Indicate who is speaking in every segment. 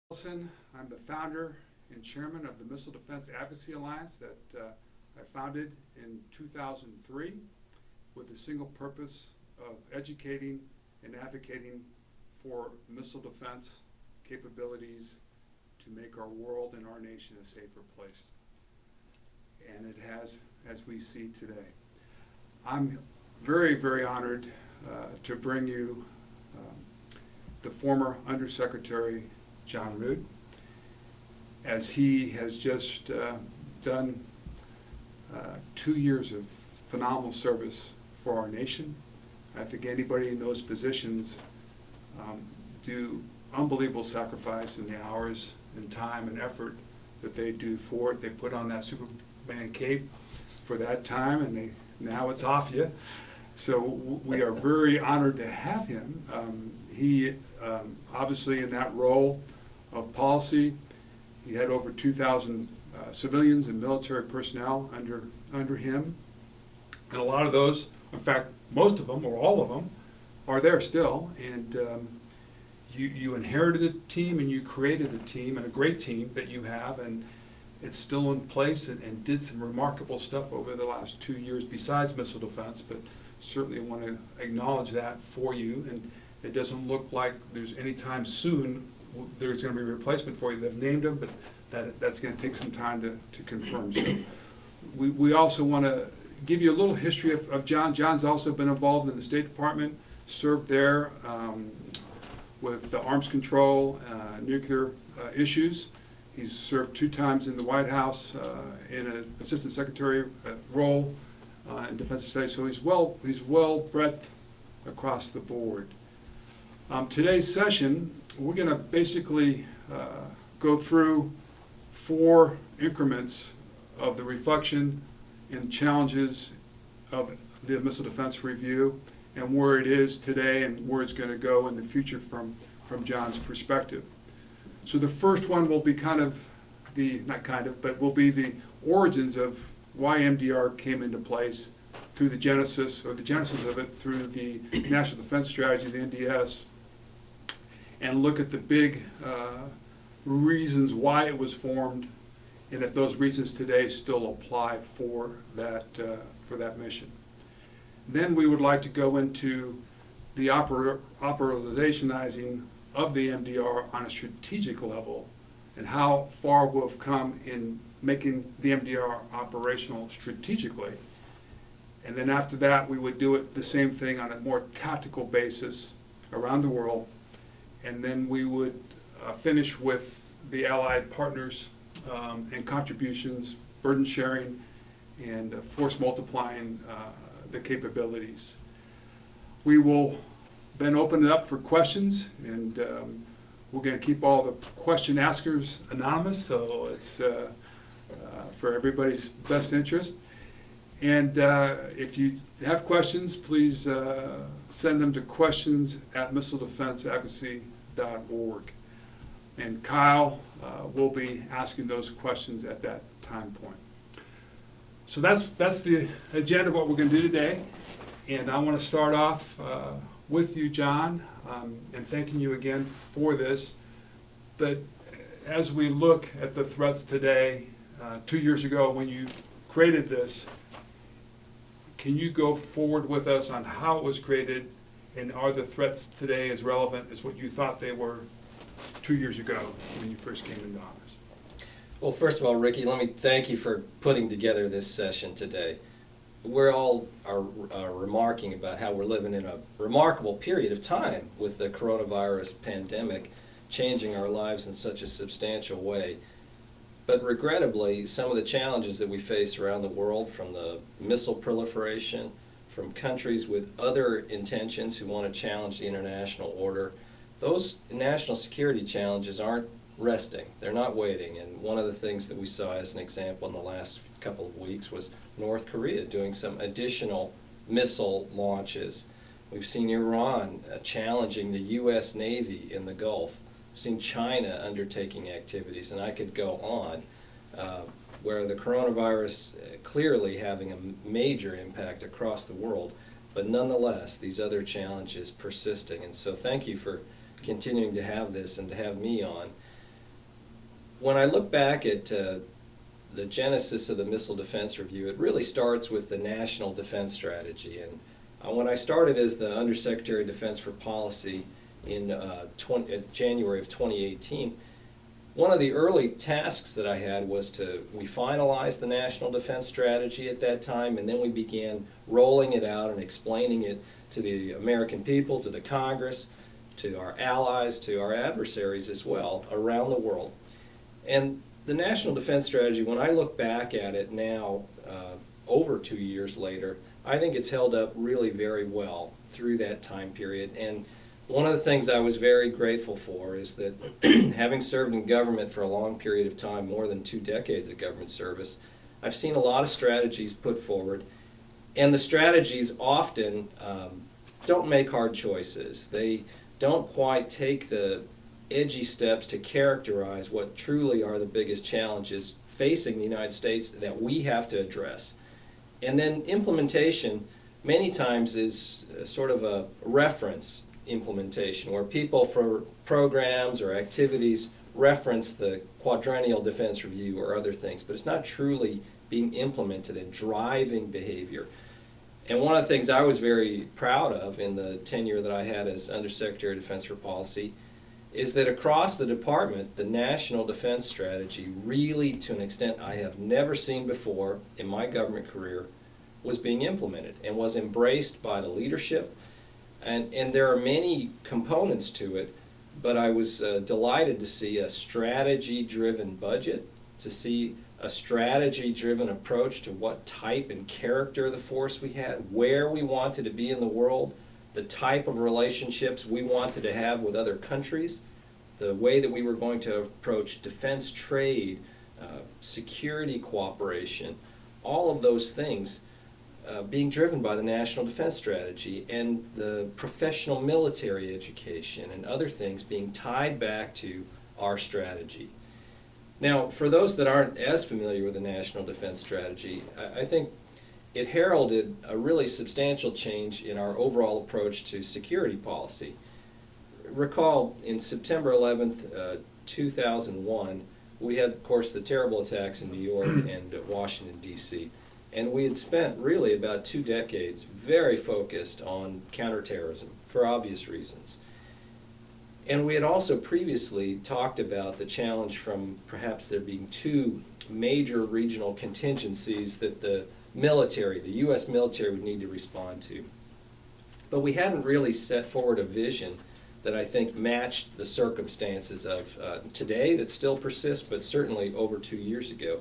Speaker 1: I'm the founder and chairman of the Missile Defense Advocacy Alliance that I founded in 2003 with the single purpose of educating and advocating for missile defense capabilities to make our world and our nation a safer place. And it has, as we see today. I'm very, very honored to bring you the former Undersecretary John Rood, as he has just done 2 years of phenomenal service for our nation. I think anybody in those positions do unbelievable sacrifice in the hours and time and effort that they do for it. They put on that Superman cape for that time, and now it's off you. So we are very honored to have him. He obviously in that role of policy, he had over 2,000 civilians and military personnel under him, and a lot of those, in fact, most of them or all of them, are there still. And you inherited a team and you created a team, and a great team that you have, and it's still in place and did some remarkable stuff over the last 2 years besides missile defense. But certainly want to acknowledge that for you, and it doesn't look like there's any time soon there's going to be a replacement for you. They've named him, but that's going to take some time to confirm. So we also want to give you a little history of John. John's also been involved in the State Department, served there with the arms control, nuclear issues. He's served 2 times in the White House in an assistant secretary role in defensive studies. So he's well breadth across the board. Today's session, we're going to basically go through 4 increments of the reflection and challenges of the Missile Defense Review and where it is today and where it's going to go in the future from John's perspective. So the first one will be will be the origins of why MDR came into place through the genesis of it through the National Defense Strategy, the NDS, and look at the big reasons why it was formed, and if those reasons today still apply for that mission. Then we would like to go into the operationalizing of the MDR on a strategic level, and how far we've come in making the MDR operational strategically. And then after that, we would do it the same thing on a more tactical basis around the world. And then we would finish with the allied partners and contributions, burden sharing, and force multiplying the capabilities. We will then open it up for questions, and we're going to keep all the question askers anonymous, so it's for everybody's best interest. And if you have questions, please send them to questions@missiledefenseadvocacy.org. And Kyle will be asking those questions at that time point. So that's the agenda of what we're going to do today. And I want to start off with you, John, and thanking you again for this. But as we look at the threats today, 2 years ago when you created this, can you go forward with us on how it was created, and are the threats today as relevant as what you thought they were 2 years ago when you first came into office?
Speaker 2: Well, first of all, Ricky, let me thank you for putting together this session today. We're all remarking about how we're living in a remarkable period of time with the coronavirus pandemic changing our lives in such a substantial way. But regrettably, some of the challenges that we face around the world, from the missile proliferation, from countries with other intentions who want to challenge the international order, those national security challenges aren't resting. They're not waiting. And one of the things that we saw as an example in the last couple of weeks was North Korea doing some additional missile launches. We've seen Iran challenging the U.S. Navy in the Gulf. We've seen China undertaking activities, and I could go on, where the coronavirus clearly having a major impact across the world, but nonetheless, these other challenges persisting. And so thank you for continuing to have this and to have me on. when I look back at the genesis of the Missile Defense Review, it really starts with the National Defense Strategy. And when I started as the Undersecretary of Defense for Policy in January of 2018, one of the early tasks that I had was we finalized the National Defense Strategy at that time, and then we began rolling it out and explaining it to the American people, to the Congress, to our allies, to our adversaries as well around the world. And the National Defense Strategy, when I look back at it now, over 2 years later, I think it's held up really very well through that time period. And one of the things I was very grateful for is that having served in government for a long period of time, more than 2 decades of government service, I've seen a lot of strategies put forward. And the strategies often don't make hard choices. They don't quite take the edgy steps to characterize what truly are the biggest challenges facing the United States that we have to address. And then implementation many times is sort of a reference implementation where people for programs or activities reference the Quadrennial Defense Review or other things, but it's not truly being implemented and driving behavior. And one of the things I was very proud of in the tenure that I had as Undersecretary of Defense for Policy is that across the department, the National Defense Strategy really, to an extent I have never seen before in my government career, was being implemented and was embraced by the leadership. And there are many components to it, but I was delighted to see a strategy-driven budget, to see a strategy-driven approach to what type and character of the force we had, where we wanted to be in the world, the type of relationships we wanted to have with other countries, the way that we were going to approach defense trade, security cooperation, all of those things being driven by the National Defense Strategy, and the professional military education and other things being tied back to our strategy. Now, for those that aren't as familiar with the National Defense Strategy, I think it heralded a really substantial change in our overall approach to security policy. Recall, in September 11th, 2001, we had, of course, the terrible attacks in New York and Washington, D.C., and we had spent really about 2 decades very focused on counterterrorism for obvious reasons. And we had also previously talked about the challenge from perhaps there being 2 major regional contingencies that the military, the U.S. military, would need to respond to. But we hadn't really set forward a vision that I think matched the circumstances of today that still persists, but certainly over 2 years ago.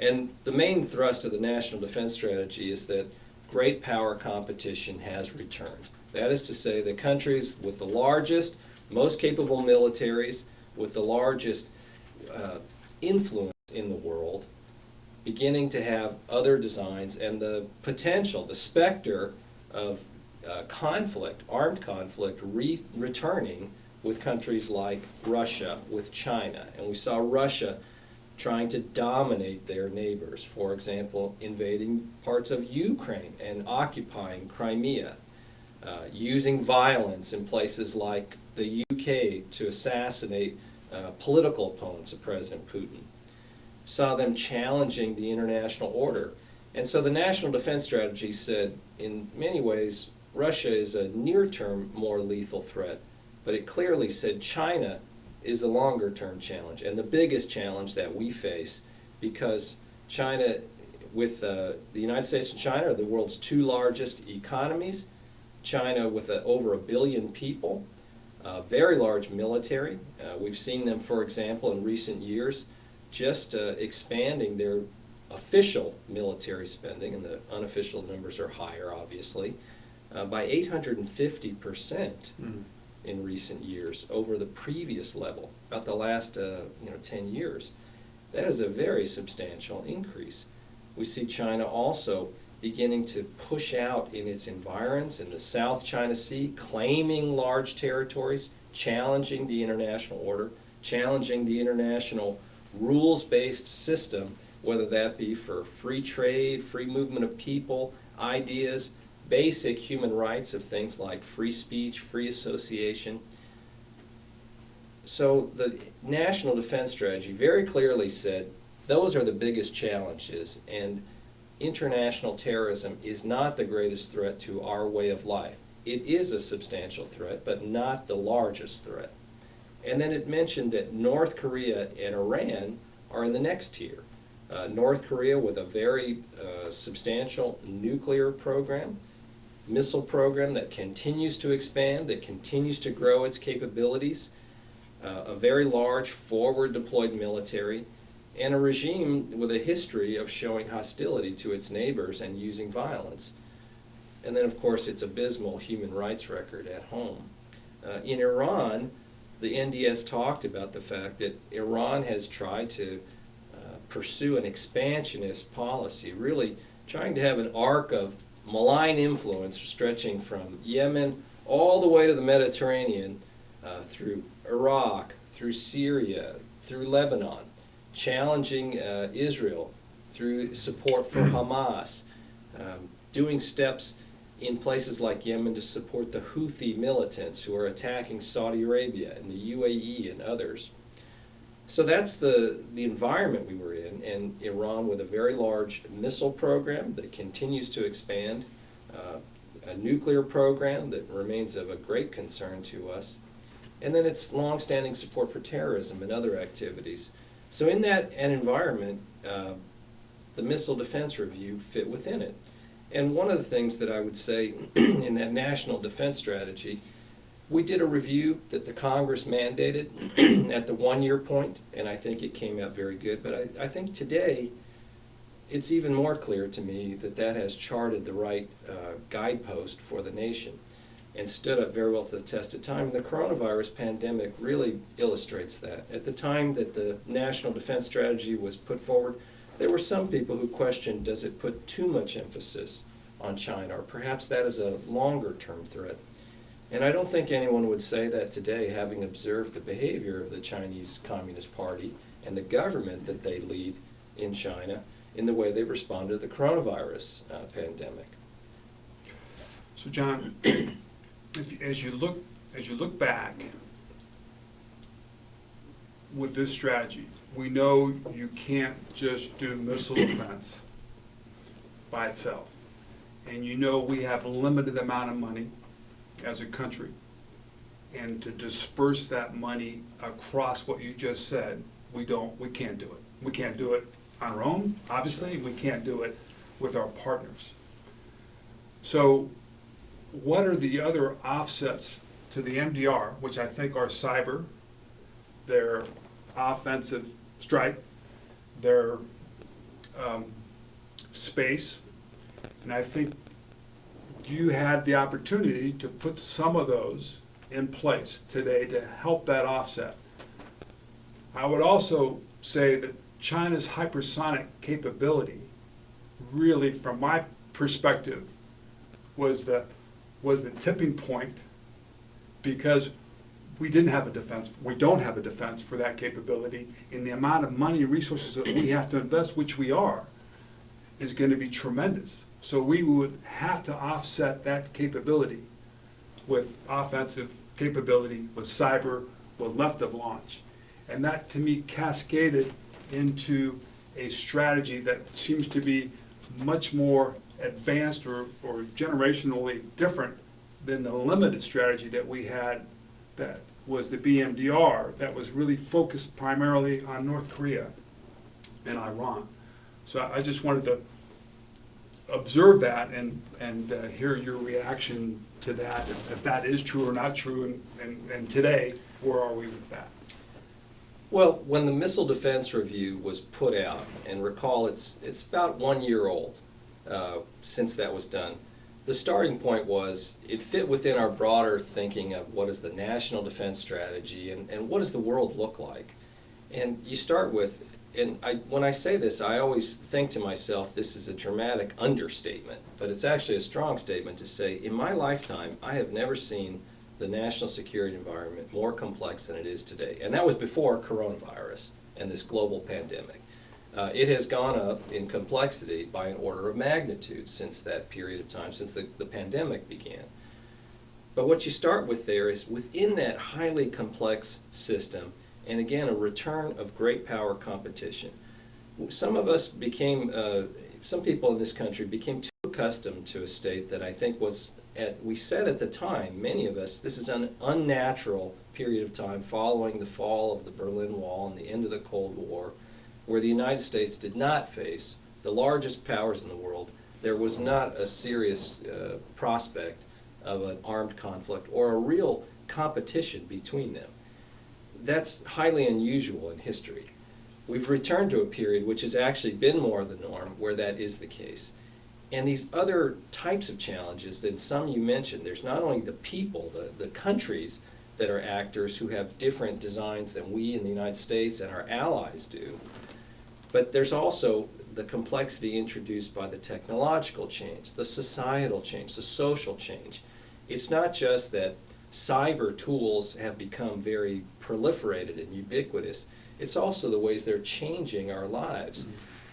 Speaker 2: And the main thrust of the National Defense Strategy is that great power competition has returned. That is to say, the countries with the largest, most capable militaries, with the largest influence in the world, beginning to have other designs, and the potential, the specter of conflict, armed conflict, returning with countries like Russia, with China. And we saw Russia trying to dominate their neighbors, for example, invading parts of Ukraine and occupying Crimea, using violence in places like the UK to assassinate political opponents of President Putin. Saw them challenging the international order. And so the National Defense Strategy said, in many ways, Russia is a near-term, more lethal threat, but it clearly said China is the longer-term challenge and the biggest challenge that we face, because China, with the United States and China, are the world's 2 largest economies. China with over 1 billion people, very large military. We've seen them, for example, in recent years, just expanding their official military spending, and the unofficial numbers are higher, obviously, by 850% in recent years over the previous level, about the last 10 years. That is a very substantial increase. We see China also beginning to push out in its environs in the South China Sea, claiming large territories, challenging the international order, challenging the international rules-based system, whether that be for free trade, free movement of people, ideas, basic human rights of things like free speech, free association. So the National Defense Strategy very clearly said those are the biggest challenges, and international terrorism is not the greatest threat to our way of life. It is a substantial threat, but not the largest threat. And then it mentioned that North Korea and Iran are in the next tier. North Korea with a very substantial nuclear program, missile program that continues to expand, that continues to grow its capabilities, a very large forward deployed military, and a regime with a history of showing hostility to its neighbors and using violence. And then, of course, its abysmal human rights record at home. In Iran, the NDS talked about the fact that Iran has tried to pursue an expansionist policy, really trying to have an arc of malign influence stretching from Yemen all the way to the Mediterranean, through Iraq, through Syria, through Lebanon, challenging Israel through support for Hamas, doing steps in places like Yemen to support the Houthi militants who are attacking Saudi Arabia and the UAE and others. So that's the environment we were in, and Iran with a very large missile program that continues to expand, a nuclear program that remains of a great concern to us, and then its long-standing support for terrorism and other activities. So in that environment, the Missile Defense Review fit within it. And one of the things that I would say in that National Defense Strategy, we did a review that the Congress mandated at the one-year point, and I think it came out very good. But I think today it's even more clear to me that that has charted the right guidepost for the nation and stood up very well to the test of time. And the coronavirus pandemic really illustrates that. At the time that the National Defense Strategy was put forward, there were some people who questioned, does it put too much emphasis on China, or perhaps that is a longer-term threat? And I don't think anyone would say that today, having observed the behavior of the Chinese Communist Party and the government that they lead in China in the way they've responded to the coronavirus pandemic.
Speaker 1: So, John, as you look back with this strategy, we know you can't just do missile defense by itself, and you know we have a limited amount of money as a country, and to disperse that money across what you just said, we can't do it. We can't do it on our own, obviously. We can't do it with our partners. So what are the other offsets to the MDR, which I think are cyber, their offensive strike, their space, and I think you had the opportunity to put some of those in place today to help that offset. I would also say that China's hypersonic capability really, from my perspective, was the tipping point, because we didn't have a defense, we don't have a defense for that capability, and the amount of money and resources that we have to invest, which we are, is going to be tremendous. So we would have to offset that capability with offensive capability, with cyber, with left of launch. And that, to me, cascaded into a strategy that seems to be much more advanced or generationally different than the limited strategy that we had, that was the BMDR, that was really focused primarily on North Korea and Iran. So I just wanted to observe that and hear your reaction to that, if that is true or not true, and today, where are we with that?
Speaker 2: Well, when the Missile Defense Review was put out, and recall it's about 1 year old since that was done, the starting point was it fit within our broader thinking of what is the national defense strategy and what does the world look like. And you start with, and when I say this, I always think to myself, this is a dramatic understatement, but it's actually a strong statement to say, in my lifetime, I have never seen the national security environment more complex than it is today. And that was before coronavirus and this global pandemic. It has gone up in complexity by an order of magnitude since that period of time, since the pandemic began. But what you start with there is within that highly complex system, and again, a return of great power competition. Some of us became, some people in this country became too accustomed to a state that I think was, we said at the time, many of us, this is an unnatural period of time following the fall of the Berlin Wall and the end of the Cold War, where the United States did not face the largest powers in the world. There was not a serious prospect of an armed conflict or a real competition between them. That's highly unusual in history. We've returned to a period which has actually been more the norm where that is the case. And these other types of challenges that some you mentioned, there's not only the people, the countries that are actors who have different designs than we in the United States and our allies do, but there's also the complexity introduced by the technological change, the societal change, the social change. It's not just that cyber tools have become very proliferated and ubiquitous, it's also the ways they're changing our lives. Mm-hmm.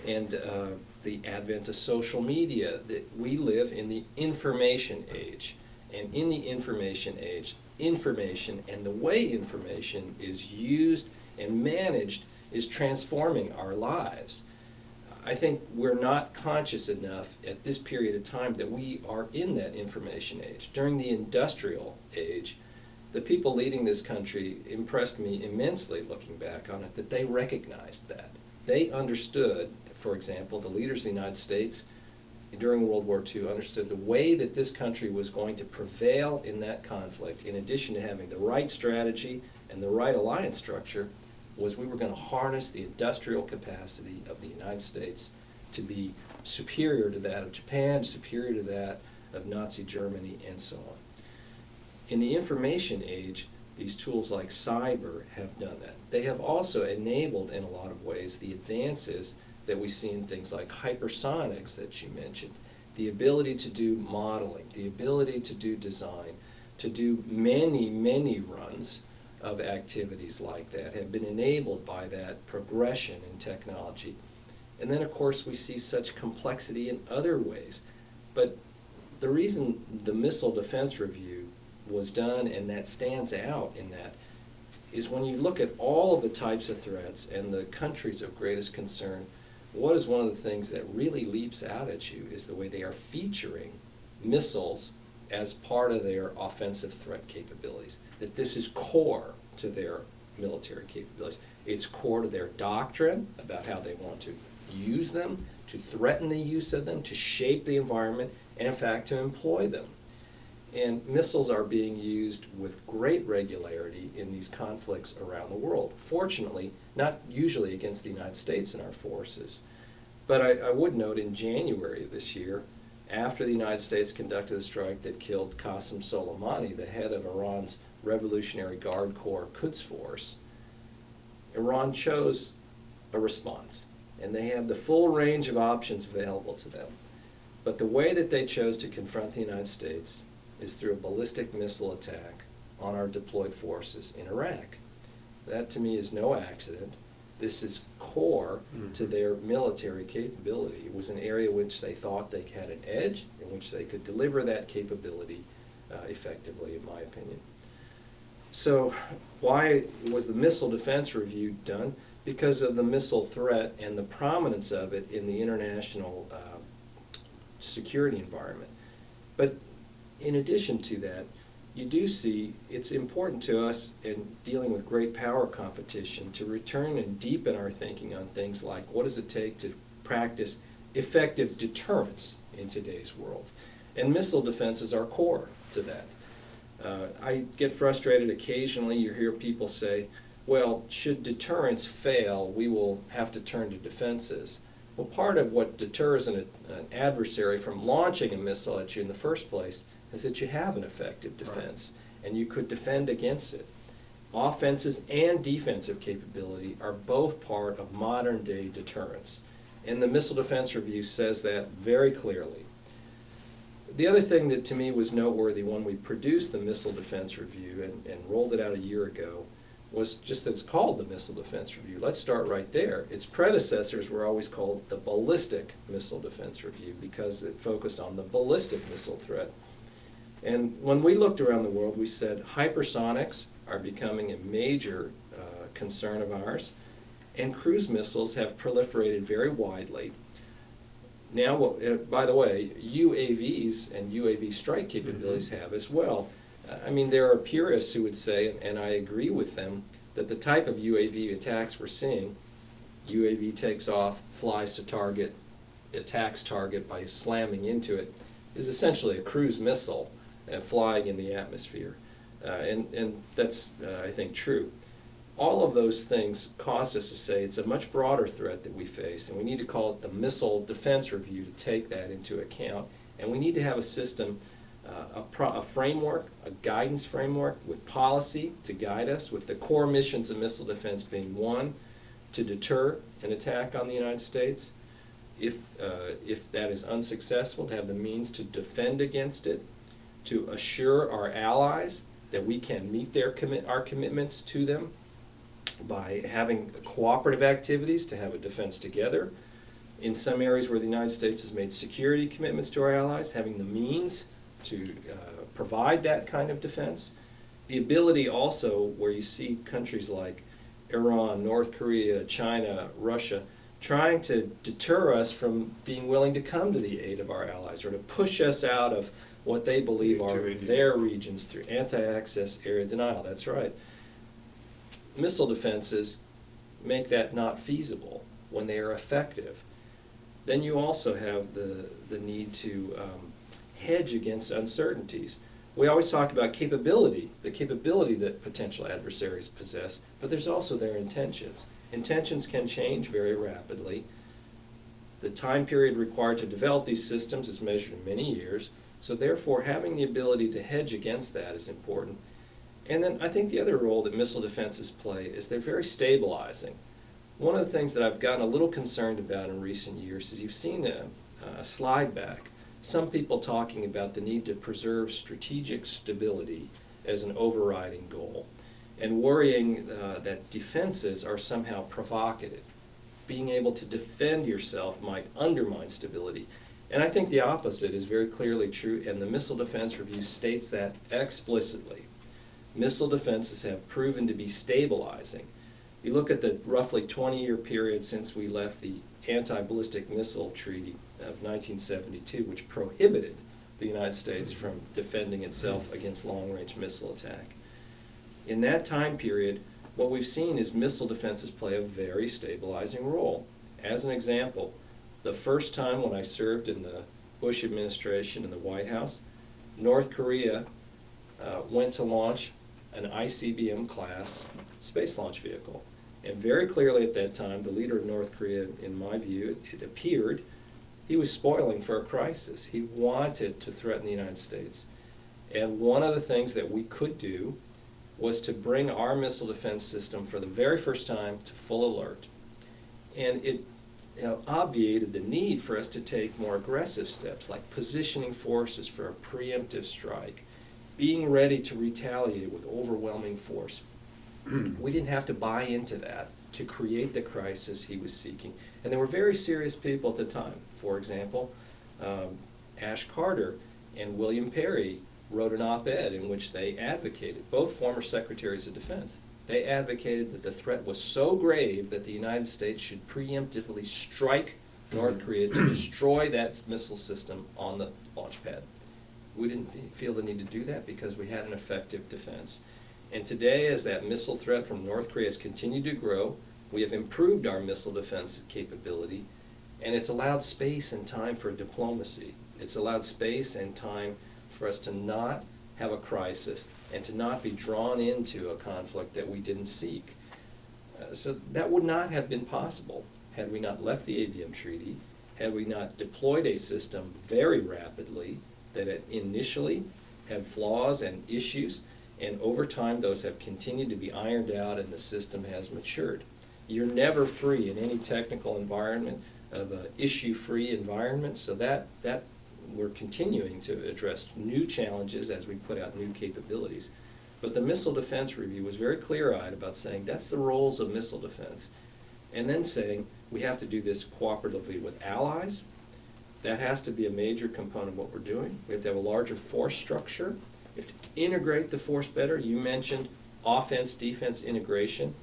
Speaker 2: And the advent of social media, that we live in the information age. And in the information age, information and the way information is used and managed is transforming our lives. I think we're not conscious enough at this period of time that we are in that information age. During the industrial age, the people leading this country impressed me immensely looking back on it, that they recognized that. They understood, for example, the leaders of the United States during World War II understood the way that this country was going to prevail in that conflict, in addition to having the right strategy and the right alliance structure, was we were going to harness the industrial capacity of the United States to be superior to that of Japan, superior to that of Nazi Germany, and so on. In the information age, these tools like cyber have done that. They have also enabled, in a lot of ways, the advances that we see in things like hypersonics that you mentioned, the ability to do modeling, the ability to do design, to do many, many runs of activities like that have been enabled by that progression in technology. And then, of course, we see such complexity in other ways. But the reason the Missile Defense Review was done, and that stands out in that, is when you look at all of the types of threats and the countries of greatest concern, what is one of the things that really leaps out at you is the way they are featuring missiles as part of their offensive threat capabilities, that this is core to their military capabilities. It's core to their doctrine about how they want to use them, to threaten the use of them, to shape the environment, and in fact to employ them. And missiles are being used with great regularity in these conflicts around the world. Fortunately, not usually against the United States and our forces. But I would note in January of this year, after the United States conducted a strike that killed Qasem Soleimani, the head of Iran's Revolutionary Guard Corps Quds Force, Iran chose a response. And they had the full range of options available to them. But the way that they chose to confront the United States is through a ballistic missile attack on our deployed forces in Iraq. That to me is no accident. This is core to their military capability. It was an area which they thought they had an edge, in which they could deliver that capability effectively, in my opinion. So why was the Missile Defense Review done? Because of the missile threat and the prominence of it in the international security environment. But in addition to that, you do see it's important to us in dealing with great power competition to return and deepen our thinking on things like what does it take to practice effective deterrence in today's world. And missile defenses are core to that. I get frustrated occasionally. You hear people say, well, should deterrence fail, we will have to turn to defenses. Well, part of what deters an adversary from launching a missile at you in the first place is that you have an effective defense, and you could defend against it. Offenses and defensive capability are both part of modern-day deterrence, and the Missile Defense Review says that very clearly. The other thing that to me was noteworthy when we produced the Missile Defense Review and rolled it out a year ago was just that it's called the Missile Defense Review. Let's start right there. Its predecessors were always called the Ballistic Missile Defense Review because it focused on the ballistic missile threat. And when we looked around the world, we said hypersonics are becoming a major concern of ours, and cruise missiles have proliferated very widely. Now, by the way, UAVs and UAV strike capabilities have as well. I mean, there are purists who would say, and I agree with them, that the type of UAV attacks we're seeing, UAV takes off, flies to target, attacks target by slamming into it, is essentially a cruise missile flying in the atmosphere. And that's, I think, true. All of those things caused us to say it's a much broader threat that we face, and we need to call it the Missile Defense Review to take that into account. And we need to have a system, a framework, a guidance framework with policy to guide us, with the core missions of missile defense being, one, to deter an attack on the United States. If that is unsuccessful, to have the means to defend against it, to assure our allies that we can meet our commitments to them by having cooperative activities to have a defense together. In some areas where the United States has made security commitments to our allies, having the means to provide that kind of defense. The ability also, where you see countries like Iran, North Korea, China, Russia, trying to deter us from being willing to come to the aid of our allies, or to push us out of what they believe are their regions through anti-access area denial. That's right. Missile defenses make that not feasible when they are effective. Then you also have the need to hedge against uncertainties. We always talk about capability, the capability that potential adversaries possess, but there's also their intentions. Intentions can change very rapidly. The time period required to develop these systems is measured in many years, so therefore having the ability to hedge against that is important. And then I think the other role that missile defenses play is they're very stabilizing. One of the things that I've gotten a little concerned about in recent years is you've seen a slide back. Some people talking about the need to preserve strategic stability as an overriding goal, and worrying that defenses are somehow provocative. Being able to defend yourself might undermine stability. And I think the opposite is very clearly true, and the Missile Defense Review states that explicitly. Missile defenses have proven to be stabilizing. You look at the roughly 20-year period since we left the Anti-Ballistic Missile Treaty of 1972, which prohibited the United States from defending itself against long-range missile attack. In that time period, what we've seen is missile defenses play a very stabilizing role. As an example, the first time when I served in the Bush administration in the White House, North Korea went to launch an ICBM-class space launch vehicle. And very clearly at that time, the leader of North Korea, in my view, it appeared, he was spoiling for a crisis. He wanted to threaten the United States. And one of the things that we could do was to bring our missile defense system for the very first time to full alert. And it obviated the need for us to take more aggressive steps, like positioning forces for a preemptive strike, being ready to retaliate with overwhelming force. We didn't have to buy into that to create the crisis he was seeking. And there were very serious people at the time. For example, Ash Carter and William Perry wrote an op-ed in which they advocated, both former secretaries of defense, they advocated that the threat was so grave that the United States should preemptively strike North Korea to destroy that missile system on the launch pad. We didn't feel the need to do that because we had an effective defense. And today, as that missile threat from North Korea has continued to grow, we have improved our missile defense capability, and it's allowed space and time for diplomacy. It's allowed space and time for us to not have a crisis and to not be drawn into a conflict that we didn't seek. So that would not have been possible had we not left the ABM Treaty, had we not deployed a system very rapidly that initially had flaws and issues, and over time those have continued to be ironed out and the system has matured. You're never free in any technical environment of an issue-free environment, so that we're continuing to address new challenges as we put out new capabilities. But the Missile Defense Review was very clear-eyed about saying that's the roles of missile defense, and then saying we have to do this cooperatively with allies, That has to be a major component of what we're doing. We have to have a larger force structure. We have to integrate the force better. You mentioned offense-defense integration.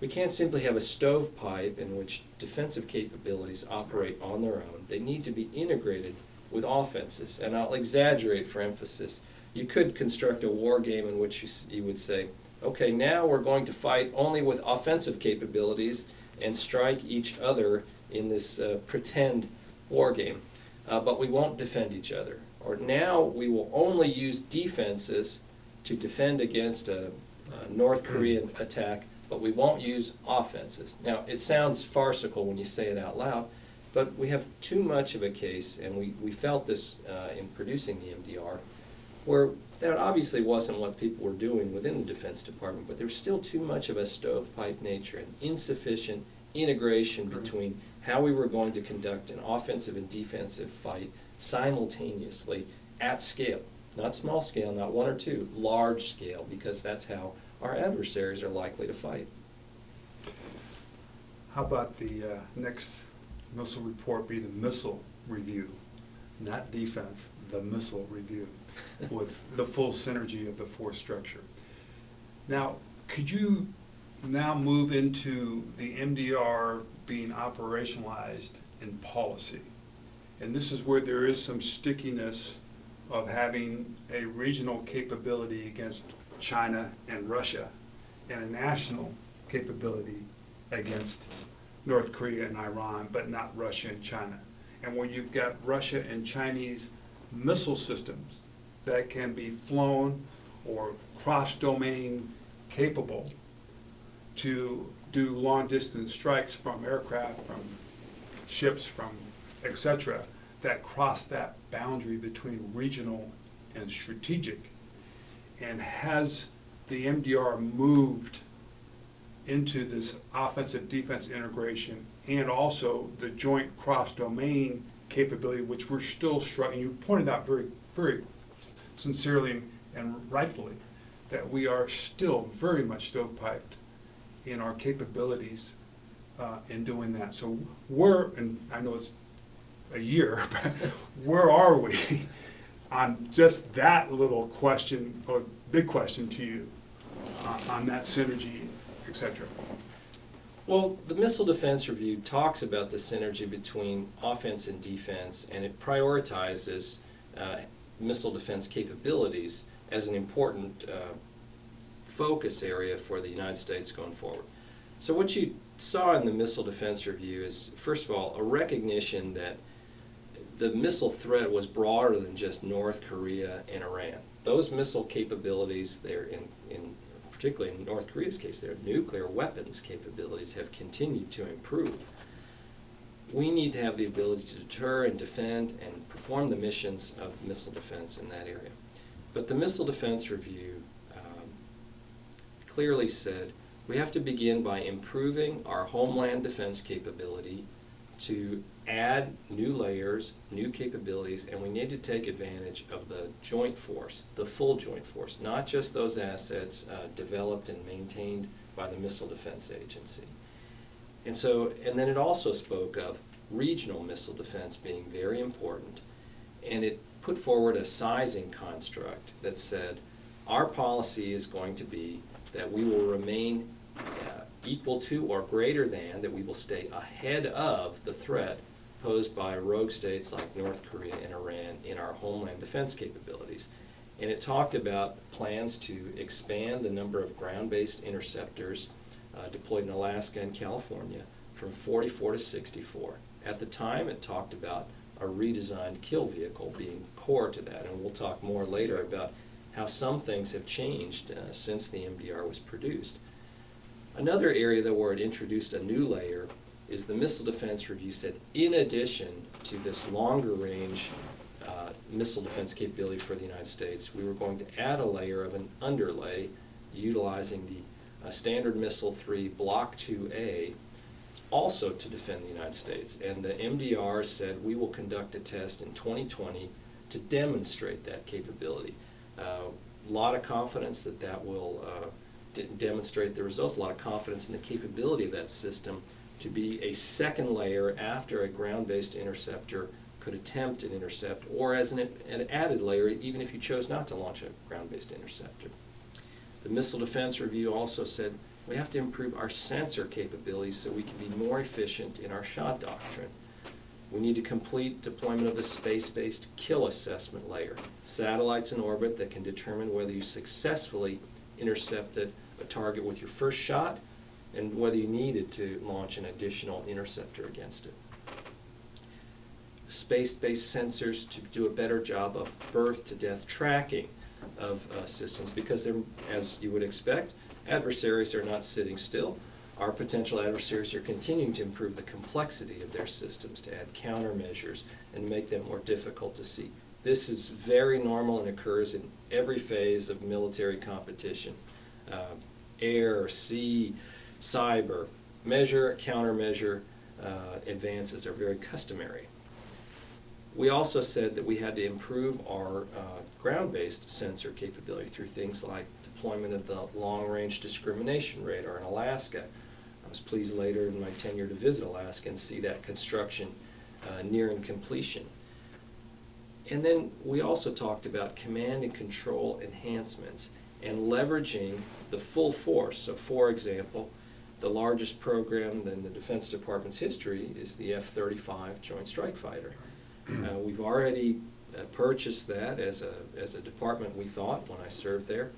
Speaker 2: We can't simply have a stovepipe in which defensive capabilities operate on their own. They need to be integrated with offenses. And I'll exaggerate for emphasis. You could construct a war game in which you would say, okay, now we're going to fight only with offensive capabilities and strike each other in this pretend war game, but we won't defend each other. Or now we will only use defenses to defend against a North Korean attack, but we won't use offenses. Now, it sounds farcical when you say it out loud, but we have too much of a case, and we felt this in producing the MDR, where that obviously wasn't what people were doing within the Defense Department, but there's still too much of a stovepipe nature and insufficient integration between how we were going to conduct an offensive and defensive fight simultaneously at scale. Not small scale, not one or two, large scale, because that's how our adversaries are likely to fight.
Speaker 1: How about the next missile report be the missile review, not defense, the missile review, with the full synergy of the force structure. Now, could you now move into the MDR being operationalized in policy? And this is where there is some stickiness of having a regional capability against China and Russia, and a national capability against North Korea and Iran, but not Russia and China. And when you've got Russia and Chinese missile systems that can be flown or cross-domain capable to do long-distance strikes from aircraft, from ships, from etc., that cross that boundary between regional and strategic. And has the MDR moved into this offensive-defense integration and also the joint cross-domain capability, which we're still struggling? You pointed out very, very sincerely and rightfully that we are still very much stovepiped in our capabilities in doing that. So where, and I know it's a year, but where are we on just that little question, or big question to you, on that synergy, etc.?
Speaker 2: Well, the Missile Defense Review talks about the synergy between offense and defense, and it prioritizes missile defense capabilities as an important focus area for the United States going forward. So what you saw in the Missile Defense Review is, first of all, a recognition that the missile threat was broader than just North Korea and Iran. Those missile capabilities, they're particularly in North Korea's case, their nuclear weapons capabilities have continued to improve. We need to have the ability to deter and defend and perform the missions of missile defense in that area. But the Missile Defense Review clearly said we have to begin by improving our homeland defense capability to add new layers, new capabilities, and we need to take advantage of the joint force, the full joint force, not just those assets developed and maintained by the Missile Defense Agency. And then it also spoke of regional missile defense being very important, and it put forward a sizing construct that said our policy is going to be that we will remain equal to or greater than, that we will stay ahead of the threat posed by rogue states like North Korea and Iran in our homeland defense capabilities. And it talked about plans to expand the number of ground-based interceptors deployed in Alaska and California from 44 to 64. At the time, it talked about a redesigned kill vehicle being core to that, and we'll talk more later about how some things have changed since the MDR was produced. Another area that where it introduced a new layer is the Missile Defense Review said, in addition to this longer range missile defense capability for the United States, we were going to add a layer of an underlay utilizing the Standard Missile 3 Block 2A also to defend the United States. And the MDR said we will conduct a test in 2020 to demonstrate that capability. A lot of confidence that that will demonstrate the results, a lot of confidence in the capability of that system to be a second layer after a ground-based interceptor could attempt an intercept, or as an added layer, even if you chose not to launch a ground-based interceptor. The Missile Defense Review also said we have to improve our sensor capabilities so we can be more efficient in our shot doctrine. We need to complete deployment of the space-based kill assessment layer, satellites in orbit that can determine whether you successfully intercepted a target with your first shot and whether you needed to launch an additional interceptor against it. Space-based sensors to do a better job of birth-to-death tracking of systems, because they're, as you would expect, adversaries are not sitting still. Our potential adversaries are continuing to improve the complexity of their systems to add countermeasures and make them more difficult to see. This is very normal and occurs in every phase of military competition. Air, sea, cyber, measure, countermeasure advances are very customary. We also said that we had to improve our ground-based sensor capability through things like deployment of the long-range discrimination radar in Alaska. I was pleased later in my tenure to visit Alaska and see that construction nearing completion. And then we also talked about command and control enhancements and leveraging the full force. So for example, the largest program in the Defense Department's history is the F-35 Joint Strike Fighter. We've already purchased that as a department, we thought, when I served there,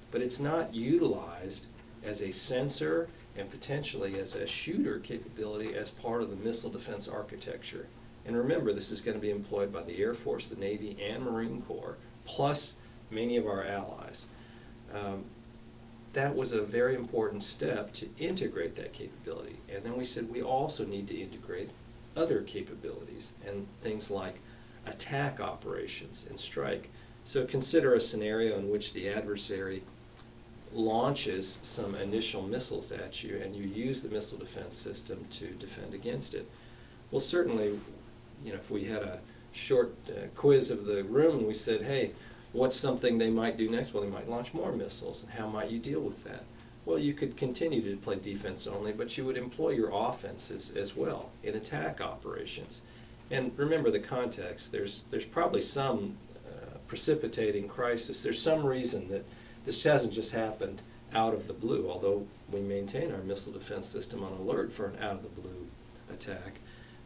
Speaker 2: but it's not utilized as a sensor and potentially as a shooter capability as part of the missile defense architecture. And remember, this is going to be employed by the Air Force, the Navy, and Marine Corps, plus many of our allies. That was a very important step to integrate that capability. And then we said we also need to integrate other capabilities and things like attack operations and strike. So consider a scenario in which the adversary launches some initial missiles at you and you use the missile defense system to defend against it. Well, certainly, you know, if we had a short quiz of the room and we said, hey, what's something they might do next? Well, they might launch more missiles, and how might you deal with that? Well, you could continue to play defense only, but you would employ your offenses as well in attack operations. And remember the context. There's probably some precipitating crisis. There's some reason that this hasn't just happened out of the blue, although we maintain our missile defense system on alert for an out-of-the-blue attack.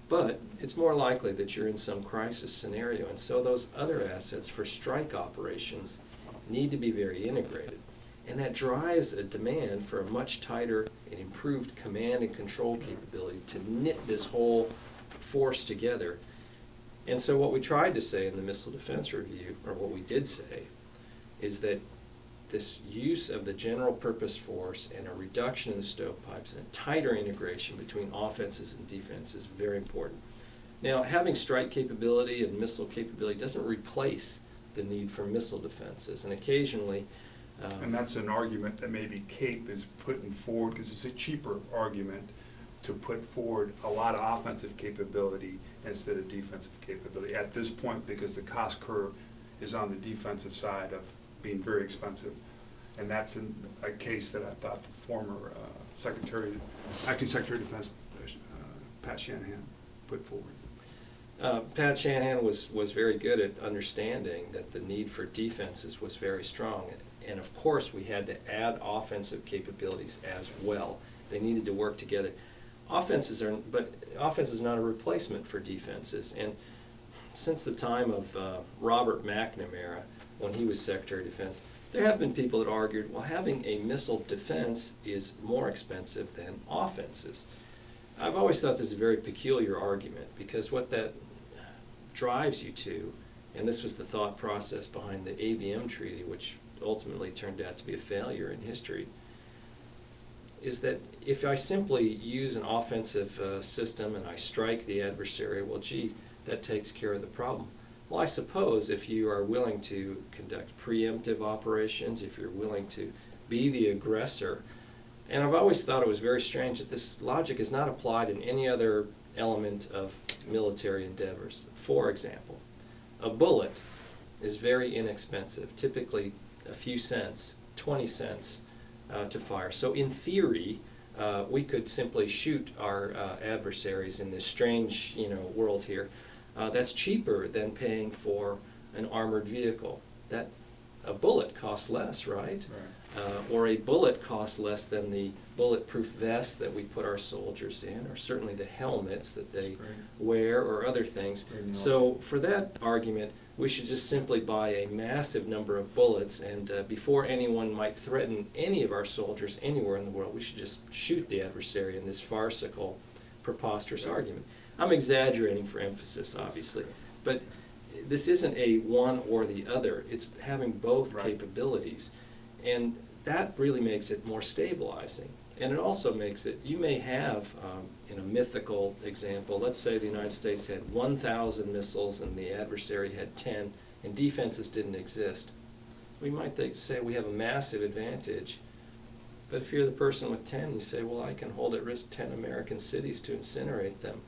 Speaker 2: But it's more likely that you're in some crisis scenario, and so those other assets for strike operations need to be very integrated. And that drives a demand for a much tighter and improved command and control capability to knit this whole force together. And so what we tried to say in the Missile Defense Review, or what we did say, is that this use of the general purpose force and a reduction in the stovepipes and a tighter integration between offenses and defenses is very important. Now, having strike capability and missile capability doesn't replace the need for missile defenses, and occasionally
Speaker 1: and that's an argument that maybe CAPE is putting forward, because it's a cheaper argument to put forward a lot of offensive capability instead of defensive capability at this point, because the cost curve is on the defensive side of being very expensive. And that's a case that I thought the former Acting Secretary of Defense, Pat Shanahan, put forward.
Speaker 2: Pat Shanahan was very good at understanding that the need for defenses was very strong. And of course, we had to add offensive capabilities as well. They needed to work together. Offense is not a replacement for defenses. And since the time of Robert McNamara, when he was Secretary of Defense, there have been people that argued, well, having a missile defense is more expensive than offenses. I've always thought this is a very peculiar argument, because what that drives you to, and this was the thought process behind the ABM Treaty, which ultimately turned out to be a failure in history, is that if I simply use an offensive system and I strike the adversary, well, gee, that takes care of the problem. Well, I suppose if you are willing to conduct preemptive operations, if you're willing to be the aggressor, and I've always thought it was very strange that this logic is not applied in any other element of military endeavors. For example, a bullet is very inexpensive, typically a few cents, 20 cents to fire. So in theory, we could simply shoot our adversaries in this strange, world here That's cheaper than paying for an armored vehicle. A bullet costs less, right? Or a bullet costs less than the bulletproof vest that we put our soldiers in, or certainly the helmets that they wear, or other things. So for that argument, we should just simply buy a massive number of bullets, and before anyone might threaten any of our soldiers anywhere in the world, we should just shoot the adversary in this farcical, preposterous argument. I'm exaggerating for emphasis, obviously, but this isn't a one or the other. It's having both capabilities, and that really makes it more stabilizing. And it also makes it, you may have, in a mythical example, let's say the United States had 1,000 missiles and the adversary had 10, and defenses didn't exist. We might say we have a massive advantage, but if you're the person with 10, you say, well, I can hold at risk 10 American cities to incinerate them.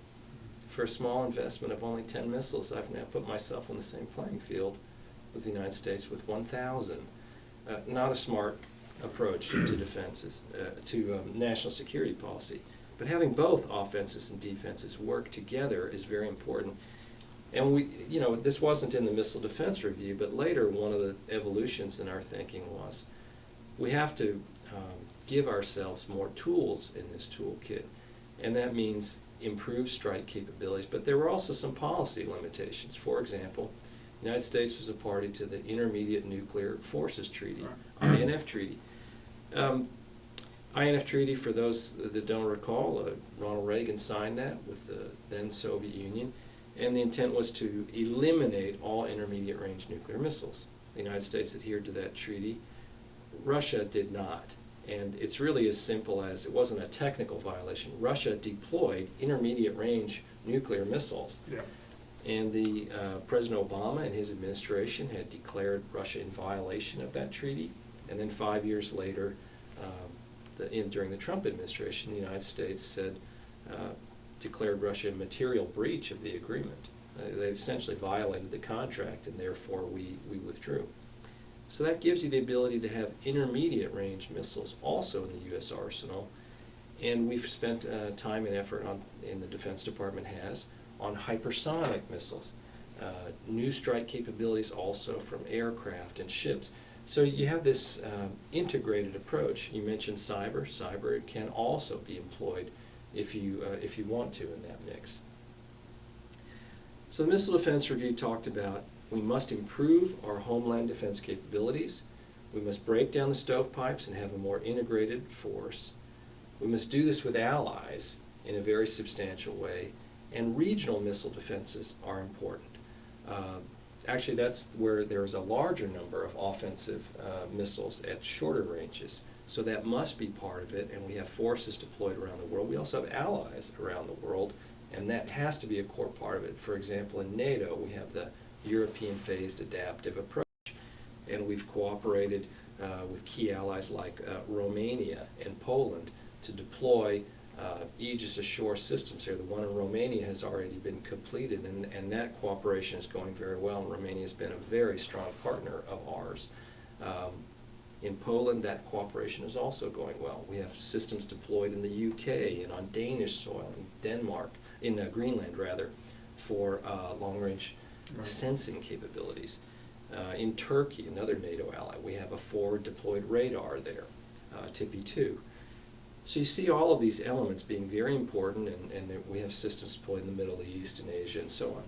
Speaker 2: For a small investment of only 10 missiles, I've now put myself on the same playing field with the United States with 1,000. Not a smart approach to defenses, to national security policy. But having both offenses and defenses work together is very important. And this wasn't in the Missile Defense Review, but later one of the evolutions in our thinking was we have to give ourselves more tools in this toolkit. And that means improved strike capabilities, but there were also some policy limitations. For example, the United States was a party to the Intermediate Nuclear Forces Treaty, INF Treaty. INF Treaty, for those that don't recall, Ronald Reagan signed that with the then Soviet Union, and the intent was to eliminate all intermediate range nuclear missiles. The United States adhered to that treaty. Russia did not. And it's really as simple as, it wasn't a technical violation. Russia deployed intermediate range nuclear missiles. And President Obama and his administration had declared Russia in violation of that treaty. And then 5 years later, during the Trump administration, the United States declared Russia a material breach of the agreement. They essentially violated the contract, and therefore we withdrew. So that gives you the ability to have intermediate range missiles also in the U.S. arsenal. And we've spent time and effort in the Defense Department on hypersonic missiles. New strike capabilities also from aircraft and ships. So you have this integrated approach. You mentioned cyber. Cyber can also be employed if you want to in that mix. So the Missile Defense Review talked about we must improve our homeland defense capabilities. We must break down the stovepipes and have a more integrated force. We must do this with allies in a very substantial way. And regional missile defenses are important. Actually, that's where there's a larger number of offensive missiles at shorter ranges. So that must be part of it, and we have forces deployed around the world. We also have allies around the world, and that has to be a core part of it. For example, in NATO, we have the European phased adaptive approach, and we've cooperated with key allies like Romania and Poland to deploy Aegis ashore systems here. The one in Romania has already been completed, and that cooperation is going very well, and Romania has been a very strong partner of ours. In Poland, that cooperation is also going well. We have systems deployed in the UK and on Danish soil, in Denmark, in Greenland rather, for long-range sensing capabilities. In Turkey, another NATO ally, we have a forward deployed radar there, TIPI-2. So you see all of these elements being very important, and we have systems deployed in the Middle East and Asia and so on.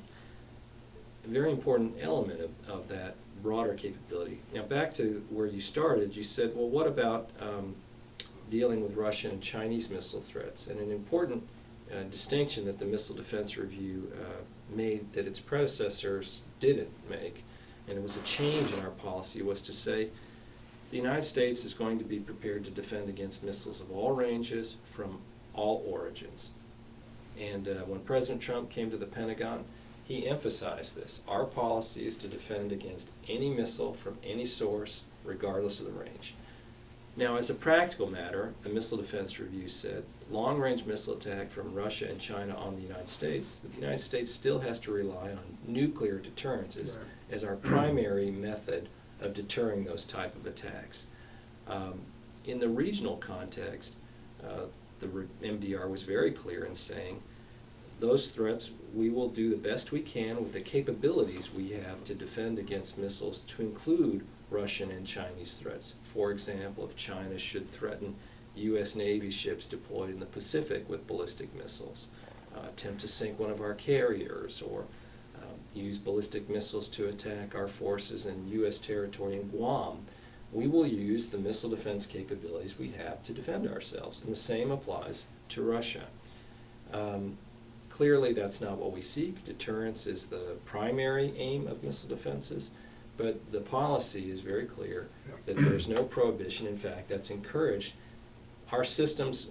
Speaker 2: A very important element of that broader capability. Now back to where you started, you said, well, what about dealing with Russian and Chinese missile threats? And an important distinction that the Missile Defense Review made that its predecessors didn't make, and it was a change in our policy, was to say the United States is going to be prepared to defend against missiles of all ranges from all origins. And when President Trump came to the Pentagon, he emphasized this. Our policy is to defend against any missile from any source, regardless of the range. Now, as a practical matter, the Missile Defense Review said long-range missile attack from Russia and China on the United States, that the United States still has to rely on nuclear deterrence as our primary method of deterring those type of attacks. In the regional context, the MDR was very clear in saying those threats, we will do the best we can with the capabilities we have to defend against missiles, to include Russian and Chinese threats. For example, if China should threaten U.S. Navy ships deployed in the Pacific with ballistic missiles, attempt to sink one of our carriers, or use ballistic missiles to attack our forces in U.S. territory in Guam, we will use the missile defense capabilities we have to defend ourselves. And the same applies to Russia. Clearly, that's not what we seek. Deterrence is the primary aim of missile defenses, but the policy is very clear that there's no prohibition. In fact, that's encouraged. Our systems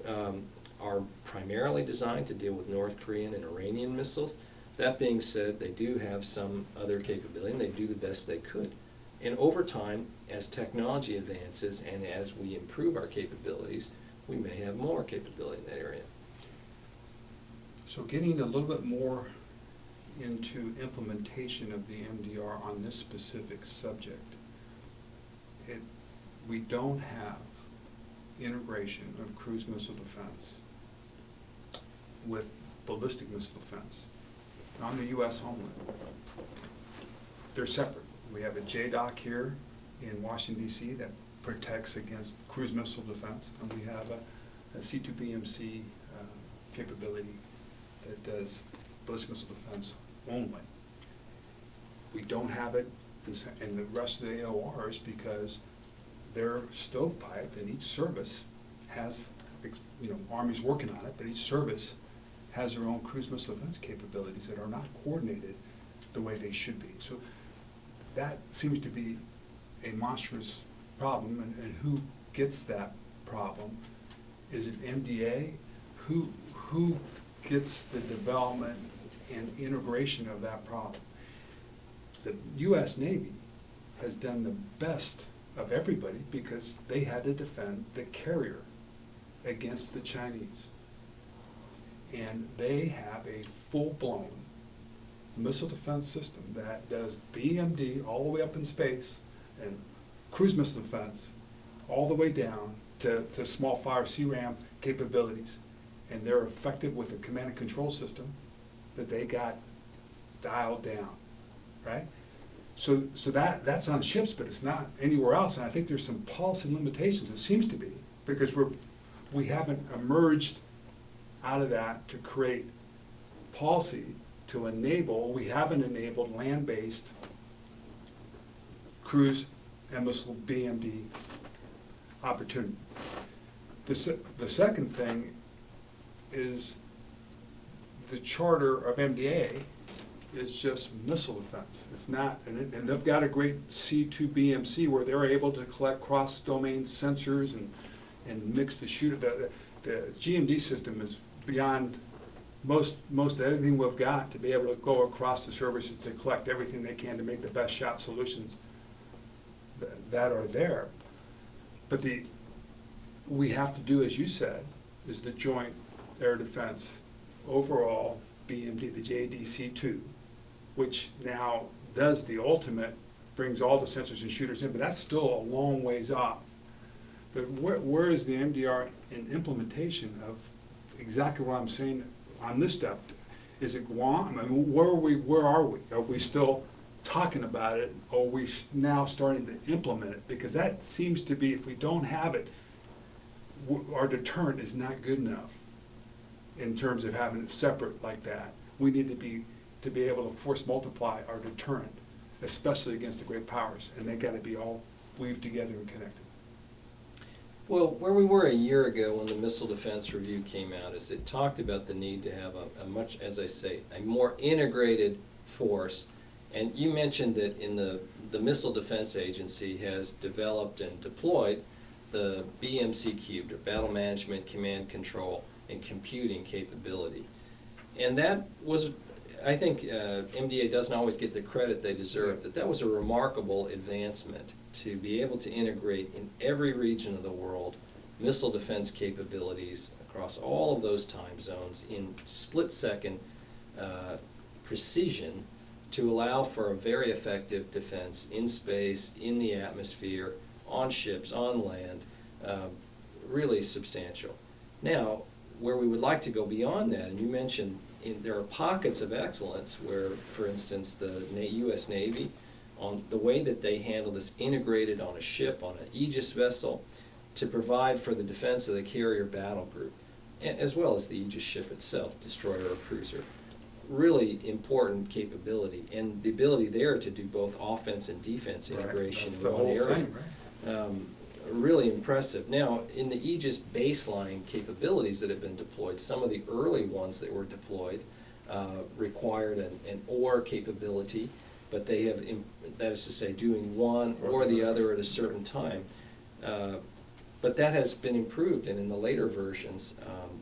Speaker 2: are primarily designed to deal with North Korean and Iranian missiles. That being said, they do have some other capability, and they do the best they could. And over time, as technology advances and as we improve our capabilities, we may have more capability in that area.
Speaker 3: So getting a little bit more into implementation of the MDR on this specific subject, we don't have integration of cruise missile defense with ballistic missile defense on the U.S. Homeland. They're separate. We have a JDOC here in Washington, D.C. that protects against cruise missile defense, and we have a C2BMC capability that does ballistic missile defense only. We don't have it in the rest of the AORs because they're stovepiped, and each service has, Army's working on it, but each service has their own cruise missile defense capabilities that are not coordinated the way they should be. So that seems to be a monstrous problem, and who gets that problem? Is it MDA? Who gets the development and integration of that problem? The U.S. Navy has done the best of everybody because they had to defend the carrier against the Chinese. And they have a full-blown missile defense system that does BMD all the way up in space and cruise missile defense all the way down to small fire CRAM capabilities. And they're effective with a command and control system that they got dialed down, right? So that's on ships, but it's not anywhere else. And I think there's some policy limitations, it seems to be, because we haven't emerged out of that to create policy to enable, we haven't enabled land-based cruise and missile BMD opportunity. The second thing is the charter of MDA is just missile defense. It's not, and they've got a great C2BMC where they're able to collect cross-domain sensors and mix the shooter. The GMD system is beyond most everything we've got to be able to go across the services to collect everything they can to make the best shot solutions that are there. But we have to do, as you said, is the joint air defense overall BMD, the JDC2, which now does the ultimate, brings all the sensors and shooters in, but that's still a long ways off. But where is the MDR in implementation of exactly what I'm saying on this stuff? Is it Guam? I mean, where are we? Are we still talking about it, or are we now starting to implement it? Because that seems to be, if we don't have it, our deterrent is not good enough in terms of having it separate like that. We need to be able to force multiply our deterrent, especially against the great powers, and they got to be all weaved together and connected.
Speaker 2: Well, where we were a year ago when the Missile Defense Review came out is it talked about the need to have a much, as I say, a more integrated force. And you mentioned that in the Missile Defense Agency has developed and deployed the BMC cubed, or Battle Management, Command Control, and Computing capability. And that was, I think MDA doesn't always get the credit they deserve, that was a remarkable advancement to be able to integrate in every region of the world missile defense capabilities across all of those time zones in split-second precision to allow for a very effective defense in space, in the atmosphere, on ships, on land, really substantial. Now, where we would like to go beyond that, and you mentioned there are pockets of excellence where, for instance, the U.S. Navy, on the way that they handle this integrated on a ship, on an Aegis vessel, to provide for the defense of the carrier battle group, as well as the Aegis ship itself, destroyer or cruiser. Really important capability, and the ability there to do both offense and defense integration in one area. Really impressive. Now, in the Aegis baseline capabilities that have been deployed, some of the early ones that were deployed required an or capability, but they have, that is to say, doing one or the other at a certain time. But that has been improved, and in the later versions,